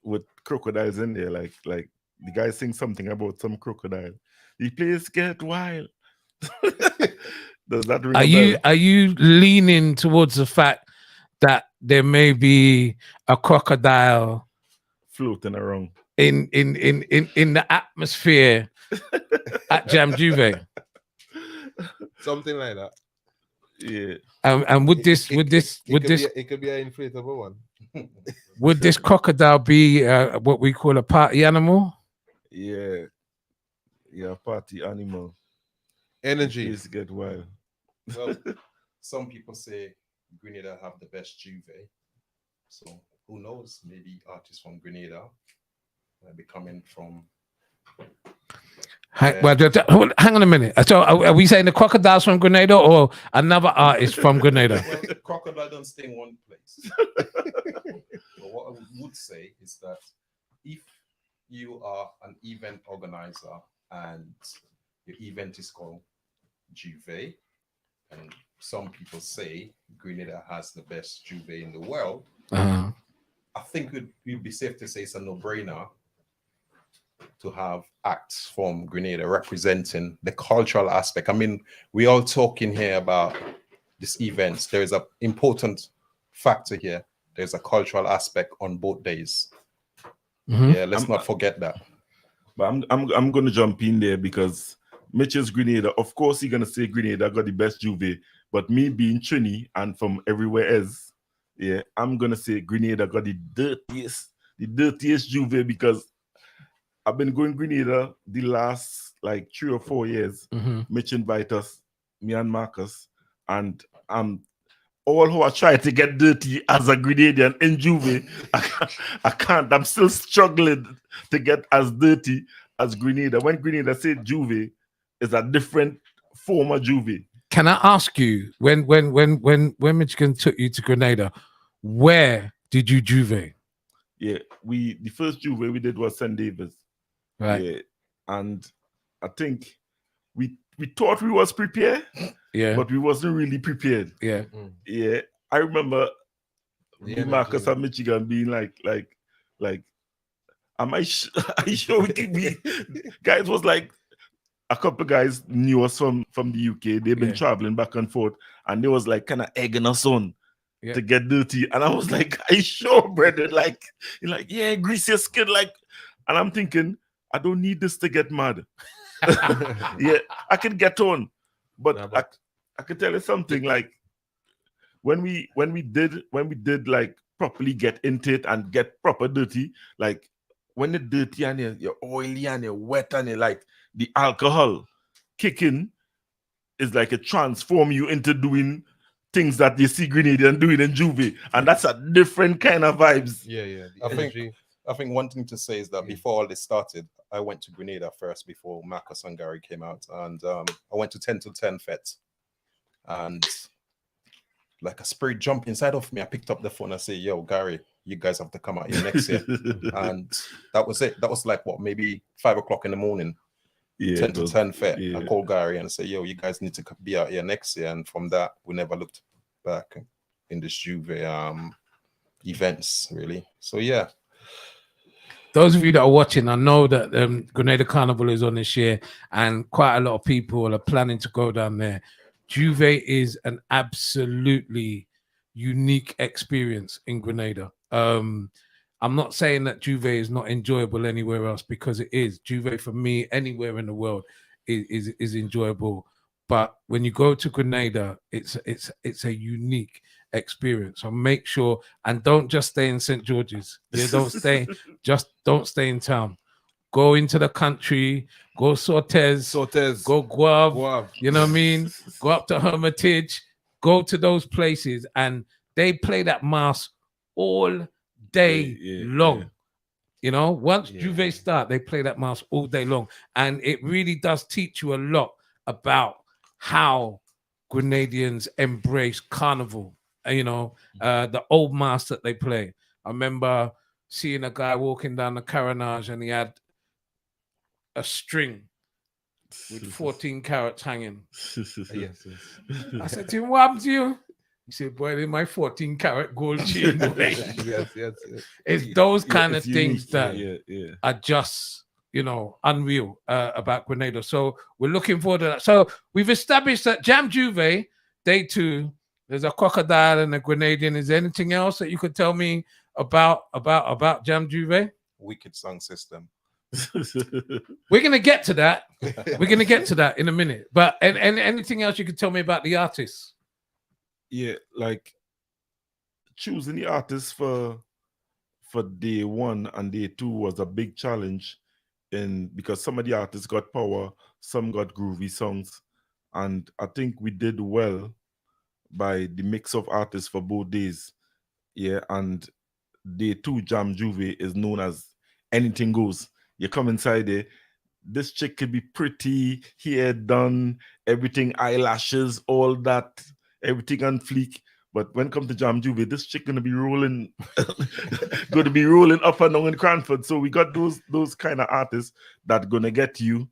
with crocodiles in there? Like the guy sings something about some crocodile. The place get wild. Does that ring a bell? Are you leaning towards the fact that there may be a crocodile floating around in the atmosphere at Jam Juve? Something like that. Yeah. And would this it could be an inflatable one. Would this crocodile be what we call a party animal? Yeah, party animal. Energy is get wild. Well, some people say Grenada have the best Juve, so who knows? Maybe artists from Grenada might be coming from. Hang on a minute. So are we saying the crocodile's from Grenada or another artist from Grenada? Well, crocodile don't stay in one place. But what I would say is that if you are an event organizer and your event is called Juve, and some people say Grenada has the best Juve in the world, I think it would be safe to say it's a no-brainer to have acts from Grenada representing the cultural aspect. I mean, we all talking here about this event. There is an important factor here. There's a cultural aspect on both days. Yeah, let's not forget that. But I'm gonna jump in there because Mitch is Grenada. Of course, he's gonna say Grenada got the best Juve, but me being Trini and from everywhere else, yeah, I'm gonna say Grenada got the dirtiest Juve because I've been going Grenada the last like 3 or 4 years. Mitch invite us, me and Marcus, and all who are trying to get dirty as a Grenadian in Juve, I can't. I'm still struggling to get as dirty as Grenada. When Grenada said Juve, is a different form of Juve. Can I ask you, when Michigan took you to Grenada, where did you Juve? Yeah, the first Juve we did was St. David's. Right. Yeah, and I think we thought we was prepared, but we wasn't really prepared. Yeah. Yeah. I remember Marcus and Michigan being like, am I sure we can be? Guys was like, a couple guys knew us from the UK. They've been traveling back and forth, and they was like kind of egging us on to get dirty. And I was like, are you sure, brother? Like, you're like, yeah, grease your skin, like. And I'm thinking, I don't need this to get mad. Yeah, I can get on, but I can tell you something. Like when we did like properly get into it and get proper dirty, like when you're dirty and you're oily and you're wet and you're like the alcohol kicking is like it transform you into doing things that you see Grenadian doing in Juve, and that's a different kind of vibes. Yeah. I think one thing to say is that before all this started, I went to Grenada first before Marcus and Gary came out, and I went to 10 to 10 Fete, and like a spirit jumped inside of me. I picked up the phone and say, "Yo, Gary, you guys have to come out here next year." And that was it. That was like what, maybe 5 o'clock in the morning. 10 to 10 Fete. Yeah. I called Gary and say, "Yo, you guys need to be out here next year." And from that, we never looked back in this Juve events, really. So yeah. Those of you that are watching, I know that Grenada Carnival is on this year, and quite a lot of people are planning to go down there. Juve is an absolutely unique experience in Grenada. I'm not saying that Juve is not enjoyable anywhere else, because it is. Juve for me, anywhere in the world, is enjoyable. But when you go to Grenada, it's a unique experience. So make sure, and don't just stay in St. George's. Yeah, don't stay in town. Go into the country, go Sortes, go Guave, you know what I mean? Go up to Hermitage, go to those places, and they play that mass all day long. Yeah. You know, once Juve start, they play that mass all day long. And it really does teach you a lot about how Grenadians embrace Carnival, you know, the old mass that they play. I remember seeing a guy walking down the Carnage, and he had a string with 14 carats hanging. Yes. I said to him, "What happened to you?" He said, "Boy, in my 14-carat gold chain." yes. It's those kind of things unique. that are just, you know, unreal about Grenada. So we're looking forward to that. So we've established that Jam Juve, day 2, there's a crocodile and a Grenadian. Is there anything else that you could tell me about Jam Juve? Wicked sound system. We're gonna get to that. We're gonna get to that in a minute. But and anything else you could tell me about the artists? Yeah, like choosing the artists for day 1 and day 2 was a big challenge, because some of the artists got power, some got groovy songs, and I think we did well by the mix of artists for both days. Yeah, and day 2 Jam Juve is known as anything goes. You come inside there, this chick could be pretty, hair done, everything, eyelashes, all that, everything on fleek. But when it comes to Jam Juve, this chick gonna be rolling, gonna be rolling up and down in Cranford. So we got those kind of artists that gonna get you,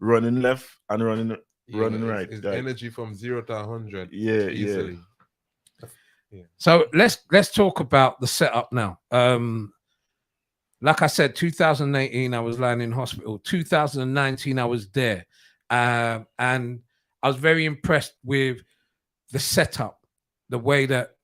running left and running right. It's energy from 0 to 100. Yeah, easily. Yeah. So let's talk about the setup now. Like I said, 2018, I was lying in hospital. 2019, I was there. And I was very impressed with the setup, the way that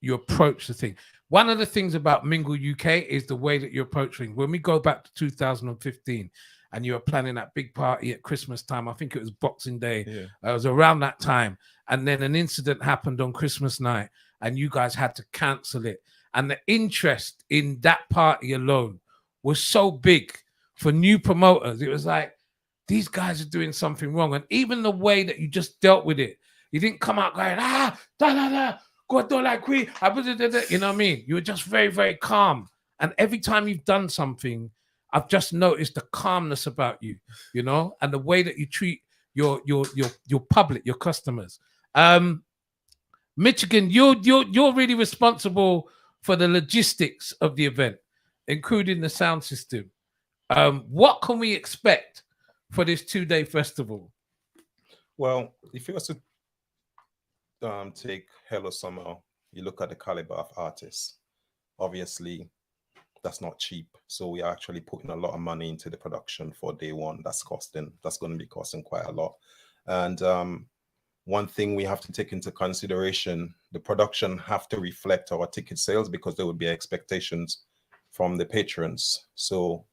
you approach the thing. One of the things about Mingle UK is the way that you approach things. When we go back to 2015, and you were planning that big party at Christmas time, I think it was Boxing Day. It was around that time. And then an incident happened on Christmas night, and you guys had to cancel it. And the interest in that party alone was so big for new promoters. It was like, these guys are doing something wrong. And even the way that you just dealt with it, you didn't come out going, go do like we, you know what I mean? You were just very, very calm. And every time you've done something, I've just noticed the calmness about you, you know, and the way that you treat your public, your customers. Michigan, you're really responsible for the logistics of the event, including the sound system. What can we expect for this 2-day festival? Well, if you was to take Hello Summer, you look at the caliber of artists. Obviously, that's not cheap. So we are actually putting a lot of money into the production for day 1. That's going to be costing quite a lot. And one thing we have to take into consideration, the production have to reflect our ticket sales, because there would be expectations from the patrons. So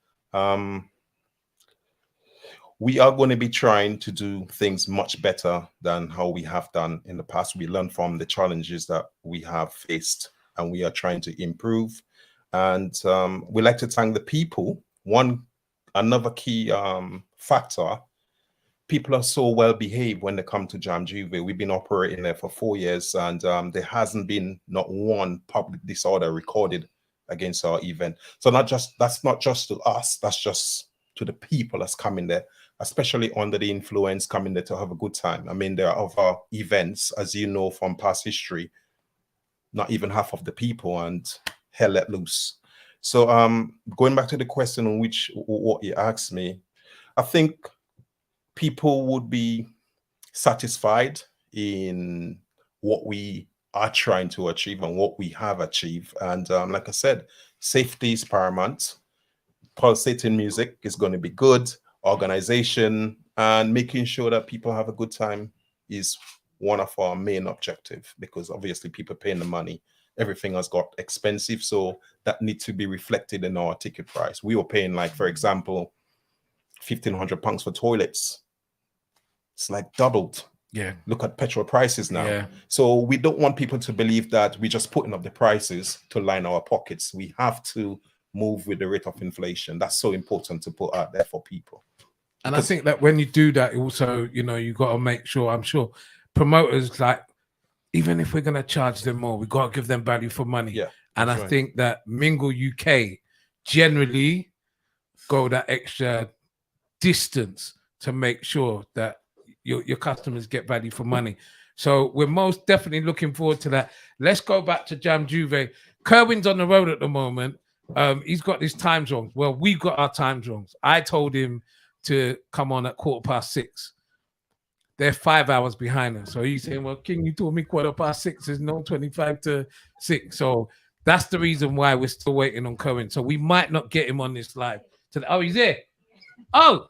we are going to be trying to do things much better than how we have done in the past. We learned from the challenges that we have faced, and we are trying to improve. And we like to thank the people. Another key factor people are so well behaved when they come to Jam Juve. We've been operating there for 4 years, and there hasn't been not one public disorder recorded against our event. So that's not just to us, that's just to the people that's coming there, especially under the influence, coming there to have a good time. I mean, there are other events, as you know from past history, not even half of the people, and hell let loose. So going back to the question on what you asked me, I think people would be satisfied in what we are trying to achieve and what we have achieved. And like I said, safety is paramount. Pulsating music is going to be good. Organization and making sure that people have a good time is one of our main objective, because obviously people paying the money, everything has got expensive, so that needs to be reflected in our ticket price. We were paying, like, for example, £1,500 for toilets. It's like doubled. Yeah. Look at petrol prices now. Yeah. So we don't want people to believe that we're just putting up the prices to line our pockets. We have to move with the rate of inflation. That's so important to put out there for people. And I think that when you do that, also, you know, you got to make sure, I'm sure promoters, like, even if we're going to charge them more, we got to give them value for money. Yeah. And I think that Mingle UK generally go that extra distance to make sure that your customers get value for money. So we're most definitely looking forward to that. Let's go back to Jam Juve. Kerwin's on the road at the moment. He's got his time zones. Well, we've got our time zones. I told him to come on at 6:15. They're 5 hours behind us. So he's saying, well, King, you told me 6:15. It's no 25 to 6. So that's the reason why we're still waiting on Kerwin. So we might not get him on this live. Oh, he's there. Oh,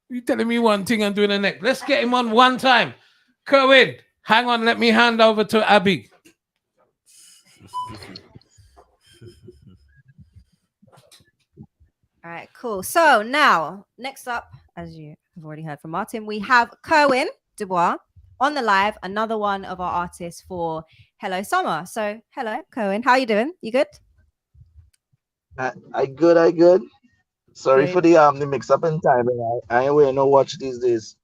you telling me one thing and doing the next. Let's get him on one time. Kerwin, hang on. Let me hand over to Abby. All right, cool. So now, next up, as you have already heard from Martin, we have Kerwin Dubois on the live, another one of our artists for Hello Summer. So, hello, Kerwin. How you doing? You good? I good. Sorry for the mix up in time. I ain't wearing no watch these days.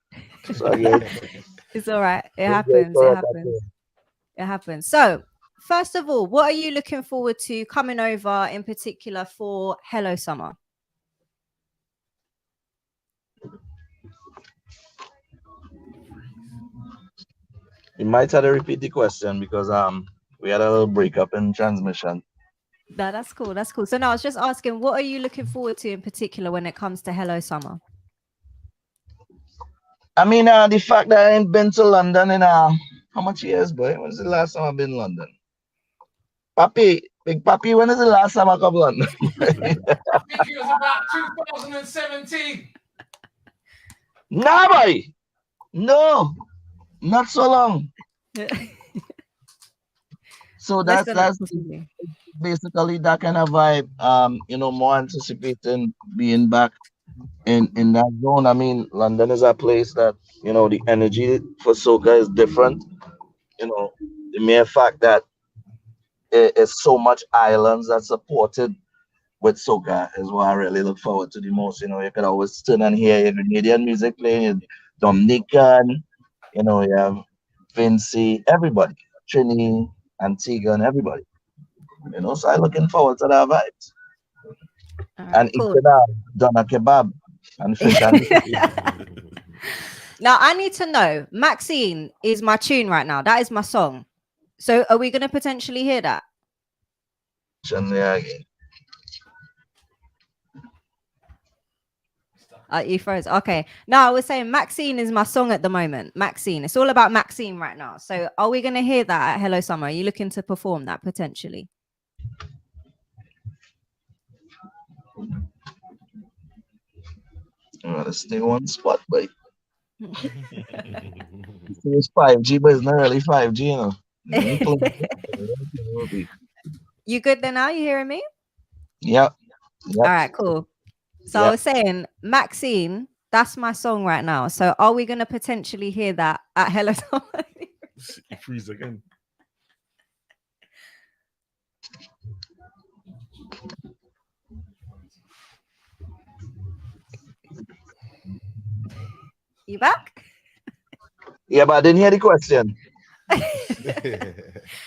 So again, it's all right. It happens. It happens. It happens. So, first of all, what are you looking forward to coming over in particular for Hello Summer? you might have to repeat the question because we had a little breakup in transmission. No, that's cool. That's cool. So now I was just asking, what are you looking forward to in particular when it comes to Hello Summer? I mean, the fact that I ain't been to London in how much years, boy? When's the last time I've been in London? Papi, Big Papi, when is the last time I come to London? I think it was about 2017. Nah, boy. No, not so long. So that's basically that kind of vibe. You know, more anticipating being back in that zone. I mean, London is a place that, you know, the energy for soca is different. You know, the mere fact that it's so much islands that supported with soca is what I really look forward to the most. You know, you can always turn and hear your Grenadian music playing, Dominican, you know, you have Vinci, everybody, Trini, Antigua, and everybody. You know, so I'm looking forward to that vibes. And cool. eating doner kebab and fish and Now I need to know, Maxine is my tune right now. That is my song. So are we going to potentially hear that? You froze. Okay. No, I was saying Maxine is my song at the moment. Maxine. It's all about Maxine right now. So are we going to hear that at Hello Summer? Are you looking to perform that potentially? Stay one spot, boy. It's 5G, but it's not really 5G, you know. You good then now? You hearing me? Yep. All right, cool. So I was saying, Maxine, that's my song right now. So are we going to potentially hear that at Hello Summer? Freeze again. You back? Yeah, but I didn't hear the question. Yeah, All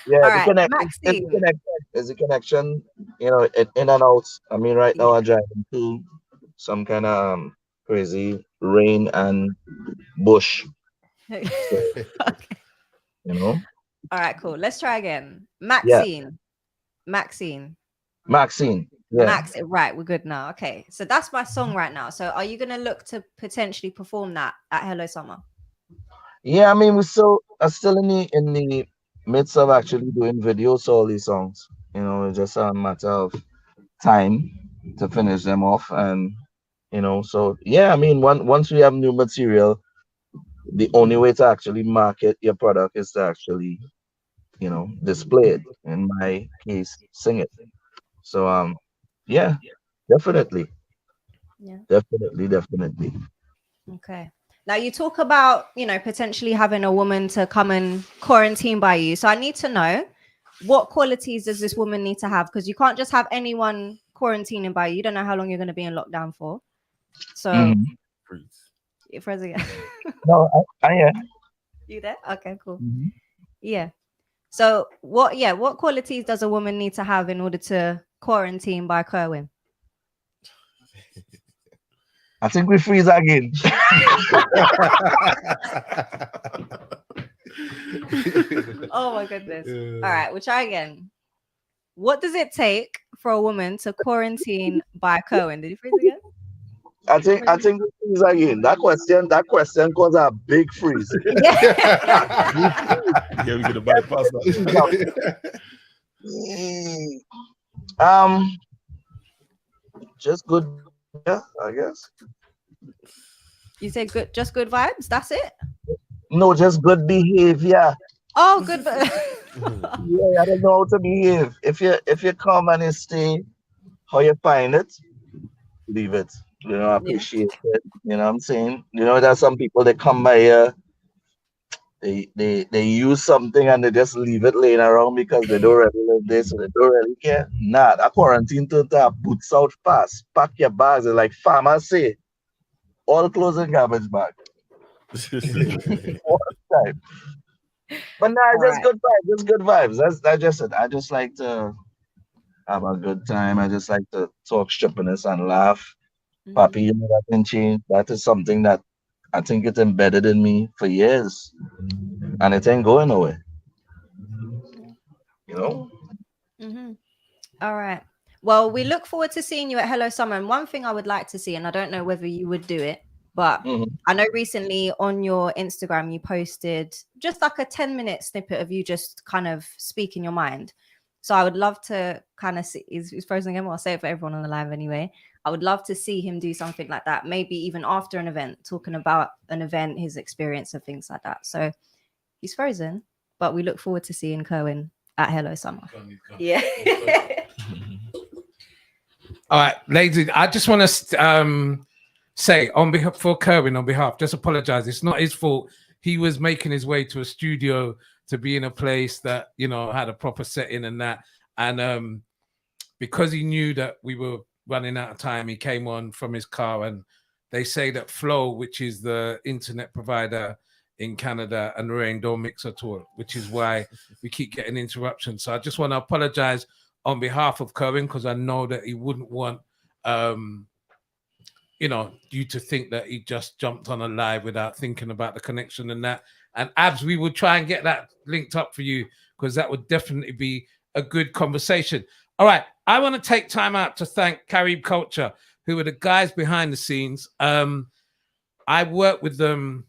the right, connection Maxine. is the connection, in and out. I mean, right now Yeah. I'm driving through some kind of crazy rain and bush. So, Okay. All right, cool. Let's try again. yeah, Maxine. Maxine. Yeah. Max, right, we're good now. Okay, so that's my song right now. So are you gonna look to potentially perform that at Hello Summer? Yeah, I mean, are still in the midst of actually doing videos for all these songs. It's just a matter of time to finish them off, and so yeah, I mean, once we have new material, the only way to actually market your product is to actually, display it. In my case, sing it. So yeah, definitely, Yeah. definitely. Okay. Now you talk about, potentially having a woman to come and quarantine by you. So I need to know, what qualities does this woman need to have? Because you can't just have anyone quarantining by you. You don't know how long you're going to be in lockdown for. So you're frozen again. No, I am. You there? Okay, cool. Mhm. Yeah. So what qualities does a woman need to have in order to quarantine by Kerwin? I think we freeze again. Oh my goodness. All right, we'll try again. What does it take for a woman to quarantine by Kerwin? Did you freeze again? I think we freeze again. That question caused a big freeze. Yeah. Yeah, we're gonna bypass that. Just good, yeah, I guess. You say good, just good vibes? That's it? No, just good behavior. Oh, good. Yeah, I don't know how to behave. If you come and you stay how you find it, leave it. Appreciate it. You know what I'm saying? There's some people that come by here, they use something and they just leave it laying around because they don't really live this, so they don't really care. Nah, that quarantine to have boots out fast. Pack your bags. It's like farmers say, all clothes in garbage bag. All the time. But nah, All just right. good vibes. Just good vibes. That's just it. I just like to have a good time. I just like to talk strippiness and laugh. Papi, that can change. That is something that I think it's embedded in me for years. And it ain't going nowhere. Mm-hmm. All right. Well, we look forward to seeing you at Hello Summer. And one thing I would like to see, and I don't know whether you would do it, but I know recently on your Instagram you posted just like a 10-minute snippet of you just kind of speaking your mind. So I would love to kind of see, he's frozen again. Well, I'll say it for everyone on the live anyway. I would love to see him do something like that, maybe even after an event, talking about an event, his experience of things like that. So he's frozen, but we look forward to seeing Kerwin at Hello Summer. Yeah. All right, ladies, I just want to say on behalf for Kerwin, just apologize. It's not his fault. He was making his way to a studio to be in a place that, had a proper setting and that. And because he knew that we were running out of time, he came on from his car. And they say that Flow, which is the internet provider in Canada, and Rain don't mix at all, which is why we keep getting interruptions. So I just want to apologize on behalf of Kerwin, because I know that he wouldn't want you to think that he just jumped on a live without thinking about the connection and that. And Abs, we will try and get that linked up for you, because that would definitely be a good conversation. All right, I want to take time out to thank Carib Culture, who are the guys behind the scenes. I work with them.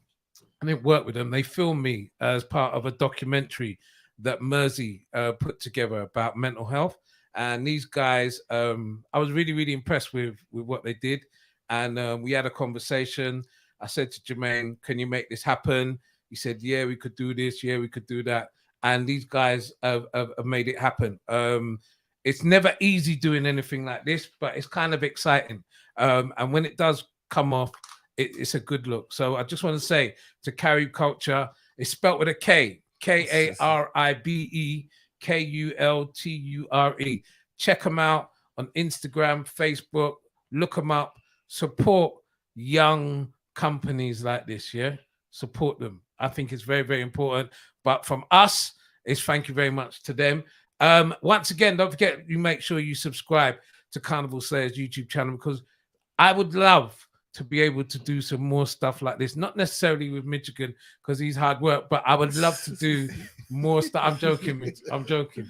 I didn't work with them. They filmed me as part of a documentary that Mersey put together about mental health. And these guys, I was really, really impressed with what they did. And we had a conversation. I said to Jermaine, can you make this happen? He said, yeah, we could do this. Yeah, we could do that. And these guys have made it happen. It's never easy doing anything like this, but it's kind of exciting. And when it does come off, it's a good look. So I just want to say to Carib Culture, it's spelled with a K, Karibe, Kulture. Check them out on Instagram, Facebook. Look them up. Support young companies like this, yeah, support them. I think it's very, very important. But from us, it's thank you very much to them. Once again, don't forget, you make sure you subscribe to Carnival Slayers YouTube channel, because I would love to be able to do some more stuff like this, not necessarily with Michigan because he's hard work, but I would love to do more stuff. I'm joking, Mitch. I'm joking.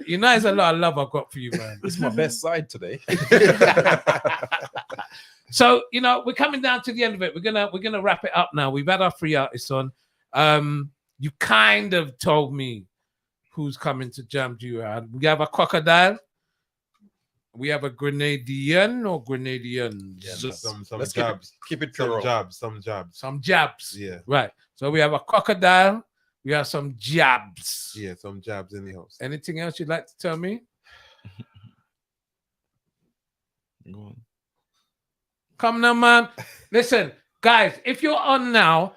You know, there's a lot of love I've got for you, man. It's my best side today. So, you know, we're coming down to the end of it. We're gonna wrap it up now. We've had our 3 artists on. You kind of told me who's coming to jam you. We have a Crocodile. We have a Grenadian or Grenadians. Yeah, some Let's jabs. Keep it Some thorough. jabs. Some jabs. Yeah. Right. So we have a Crocodile. We have some jabs. Yeah, some jabs in the house. Anything else you'd like to tell me? Go on. Come now, man. Listen, guys, if you're on now,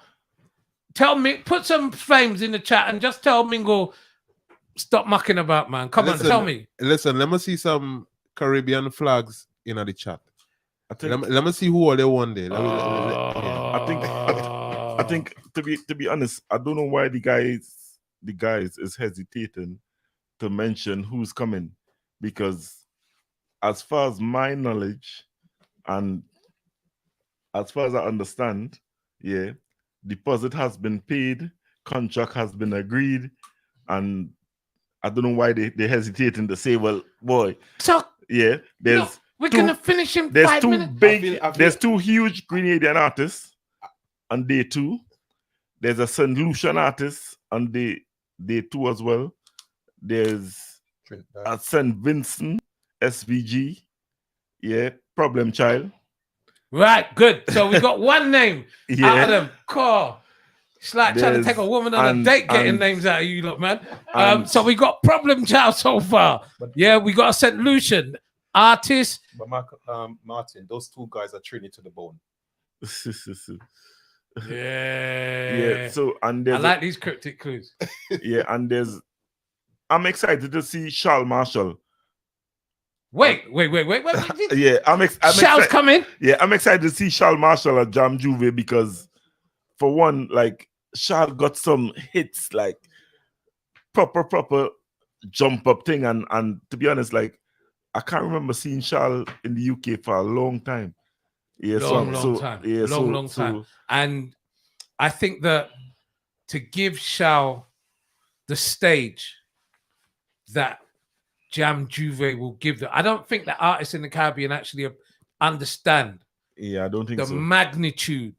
tell me, put some flames in the chat and just tell Mingle, stop mucking about, man. Come on, tell me. Listen, let me see some Caribbean flags in the chat. I think, let me see who all they won there. I think to be honest, I don't know why the guys is hesitating to mention who's coming, because as far as my knowledge and as far as I understand, yeah, deposit has been paid, contract has been agreed, and I don't know why they're hesitating to say, well, boy, so yeah, we're gonna finish in there's 5 two minutes. big, there's two huge Grenadian artists on day 2. There's a St. Lucian artist on day 2 as well. There's a St. Vincent SVG, yeah, Problem Child. Right, good. So we got one name Yeah. out of them. Cool. It's like trying to take a woman on a date getting names out of you, look, man. So we got Problem Child so far. Yeah, we got a St. Lucian artist. But Martin, those two guys are trained to the bone. Yeah. So I like these cryptic clues. Yeah, and I'm excited to see Charles Marshall. Wait. Yeah, Charles coming. Yeah, I'm excited to see Charles Marshall at Jam Juve because, for one, like Charles got some hits, like proper jump up thing, and to be honest, like I can't remember seeing Charles in the UK for a long time. Yeah, long time. Yeah, long time. And I think that to give Charles the stage that Jam Juve will give them, I don't think that artists in the Caribbean actually understand. Yeah, I don't think the so. magnitude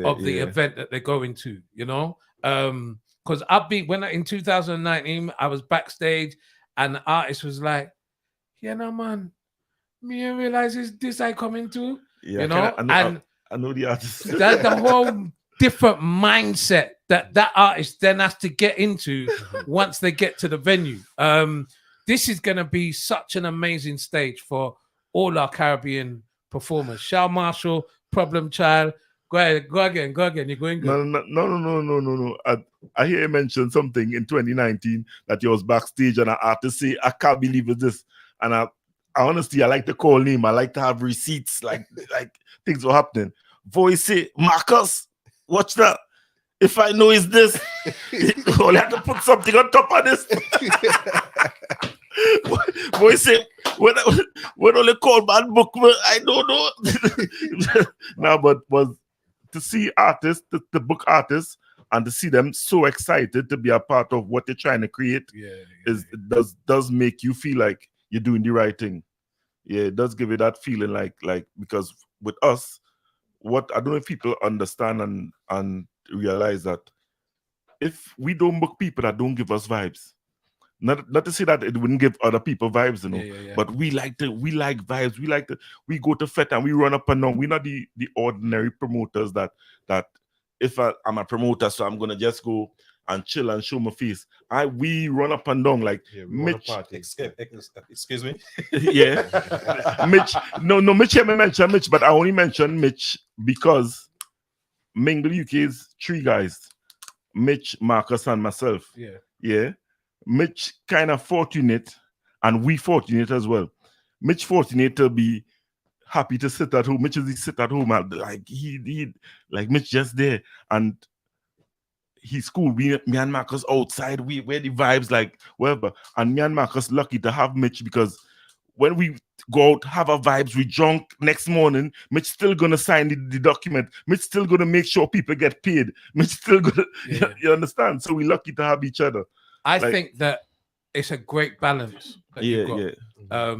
of the event that they're going to, you know. Because in 2019, I was backstage and the artist was like, yeah, no man, me realize this I coming to. Yeah, you know, I know the artist. That's the whole different mindset that artist then has to get into once they get to the venue. This is going to be such an amazing stage for all our Caribbean performers. Charles Marshall, Problem Child. Go again. You're going good. No. I hear you mention something in 2019 that you was backstage and an artist say, I can't believe it's this. And I honestly, I like to call name. I like to have receipts, like things were happening. Voice say, Marcus, watch that. If I know it's this, I'll have to put something on top of this. Voice say, when only call man book, I don't know. No, but was to see artists, the book artists, and to see them so excited to be a part of what they're trying to create, it does make you feel like you're doing the right thing. Yeah, it does give you that feeling like because with us, what I don't know if people understand and realize that if we don't book people that don't give us vibes, not to say that it wouldn't give other people vibes, you know, but we like vibes. We go to fete and we run up and down. We're not the ordinary promoters that if I'm a promoter, so I'm gonna just go and chill and show my face. We run up and down like Mitch. Excuse me. Yeah, Mitch. No, Mitch. I mention Mitch, but I only mention Mitch because Mingle UK is 3 guys: Mitch, Marcus, and myself. Yeah. Mitch kind of fortunate, and we fortunate as well. Mitch fortunate to be happy to sit at home. Mitch is sit at home and like he like Mitch just there and he's cool. Me and Marcus outside. Where the vibes like whatever. And me and Marcus lucky to have Mitch because when we go out, have our vibes, we drunk next morning, Mitch still gonna sign the document. Mitch still gonna make sure people get paid. Mitch still gonna you understand? So we lucky to have each other. I think that it's a great balance that you've got. Yeah.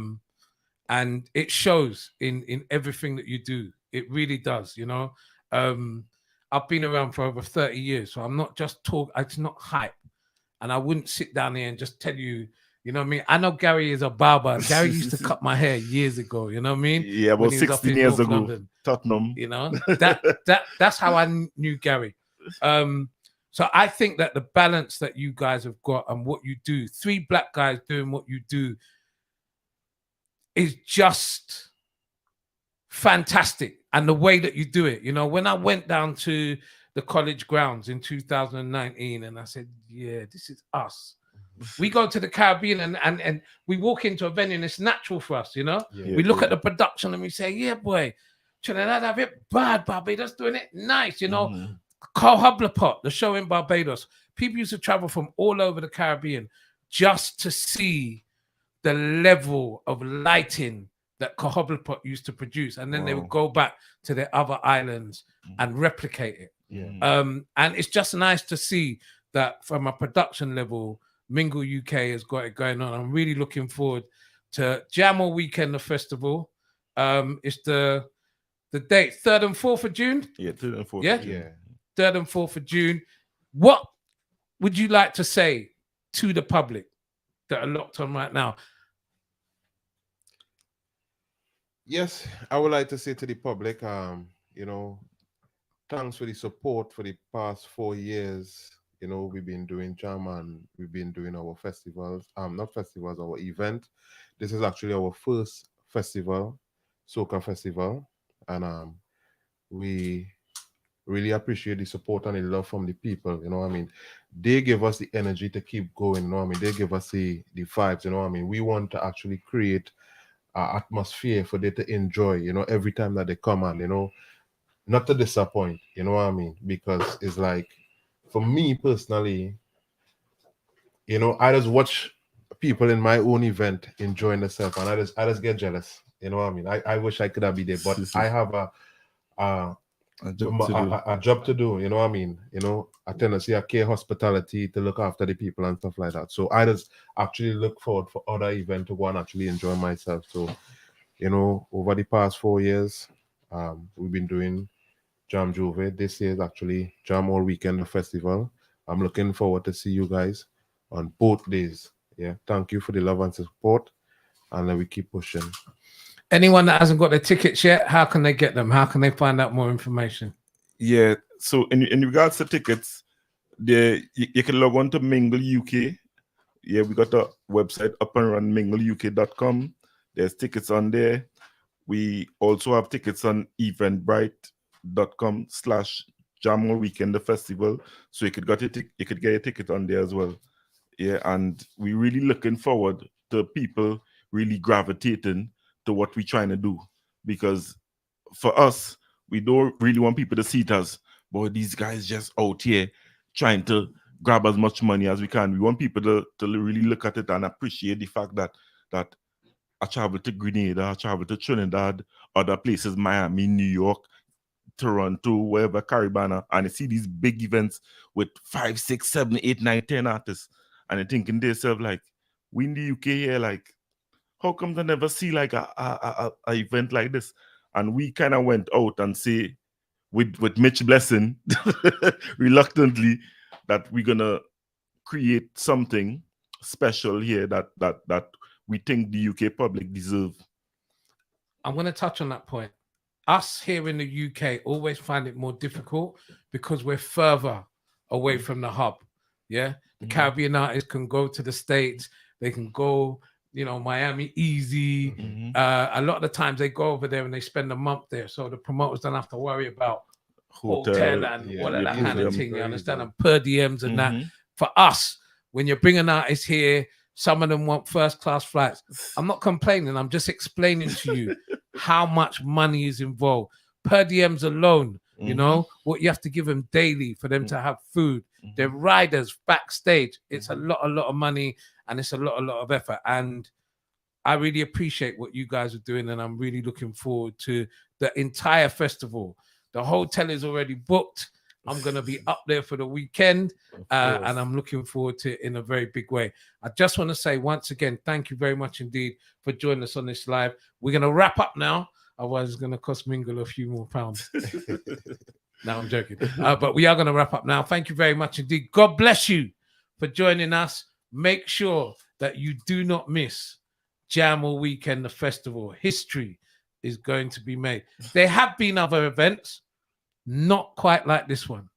And it shows in everything that you do. It really does, you know. I've been around for over 30 years, so I'm not just talk. It's not hype, and I wouldn't sit down here and just tell you, you know what I mean. I know Gary is a barber. Gary used to cut my hair years ago. You know what I mean? Yeah, about 16 years ago, London, Tottenham. You know that's how I knew Gary. So I think that the balance that you guys have got and what you do, 3 black guys doing what you do, is just fantastic. And the way that you do it, you know, when I went down to the college grounds in 2019 and I said, yeah, this is us. We go to the Caribbean and we walk into a venue and it's natural for us, you know. We look at the production and we say, yeah, boy, Trinidad have it bad, Barbados doing it nice, you know. Cohoblepot, the show in Barbados. People used to travel from all over the Caribbean just to see the level of lighting that Cohoblepot used to produce, and then they would go back to their other islands and replicate it. And it's just nice to see that from a production level, Mingle UK has got it going on. I'm really looking forward to Jam All Weekend, the festival. It's the date 3rd and 4th of June. Yeah, 3rd and 4th. Yeah, of June. 3rd and 4th of June. What would you like to say to the public that are locked on right now? Yes, I would like to say to the public, you know, thanks for the support for the past 4 years. You know, we've been doing Jam and we've been doing our festivals, not festivals, our event. This is actually our first festival, Soca Festival. And we really appreciate the support and the love from the people, you know what I mean? They give us the energy to keep going, you know what I mean? They give us the vibes, you know what I mean? We want to actually create atmosphere for them to enjoy, you know, every time that they come on, you know, not to disappoint, you know what I mean? Because it's like, for me personally, you know, I just watch people in my own event enjoying themselves and I just get jealous, you know what I mean? I wish I could have been there, but I have a job to do, you know what I mean? You know, I tend to see a care hospitality to look after the people and stuff like that. So I just actually look forward for other events to go and actually enjoy myself. So, you know, over the past 4 years, we've been doing Jam Juve. This year is actually Jam All Weekend Festival. I'm looking forward to see you guys on both days. Yeah, thank you for the love and support, and then we keep pushing. Anyone that hasn't got their tickets yet, how can they get them? How can they find out more information? Yeah, so in regards to tickets, you can log on to Mingle UK. Yeah, we got a website up and run, mingleuk.com. There's tickets on there. We also have tickets on eventbrite.com/Jam All Weekend the festival. So you could get a ticket on there as well. Yeah, and we're really looking forward to people really gravitating to what we're trying to do, because for us, we don't really want people to see it as, boy, these guys just out here trying to grab as much money as we can. We want people to really look at it and appreciate the fact that I travel to Grenada, I travel to Trinidad, other places, Miami, New York, Toronto, wherever, Caribana, and you see these big events with 5, 6, 7, 8, 9, 10 artists, and you're thinking to yourself, like, we in the UK here, like, how come I never see like a event like this? And we kind of went out and say, with Mitch blessing, reluctantly, that we're gonna create something special here that we think the UK public deserve. I'm going to touch on that point. Us here in the UK always find it more difficult because we're further away from the hub. Yeah, the Caribbean artists can go to the States, they can go, you know, Miami easy. A lot of the times they go over there and they spend a month there, so the promoters don't have to worry about hotel and all of that kind of thing. You understand? And per diems and that. For us, when you're bringing artists here, some of them want first class flights. I'm not complaining. I'm just explaining to you how much money is involved. Per diems alone, you know, what you have to give them daily for them to have food. Their riders backstage, it's a lot of money, and it's a lot of effort. And I really appreciate what you guys are doing, and I'm really looking forward to the entire festival. The hotel is already booked. I'm going to be up there for the weekend, and I'm looking forward to it in a very big way. I just want to say once again, thank you very much indeed for joining us on this live. We're going to wrap up now. Otherwise, it's going to cost Mingle a few more pounds. No, I'm joking. But we are going to wrap up now. Thank you very much indeed. God bless you for joining us. Make sure that you do not miss Jam All Weekend, the festival. History is going to be made. There have been other events, not quite like this one.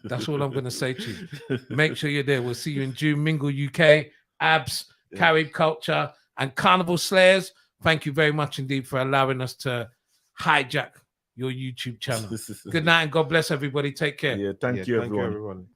That's all I'm going to say to you. Make sure you're there. We'll see you in June. Mingle UK, ABS, Carib Culture, and Carnival Slayers. Thank you very much indeed for allowing us to hijack your YouTube channel. Good night and God bless everybody. Take care. Thank you, everyone. everyone.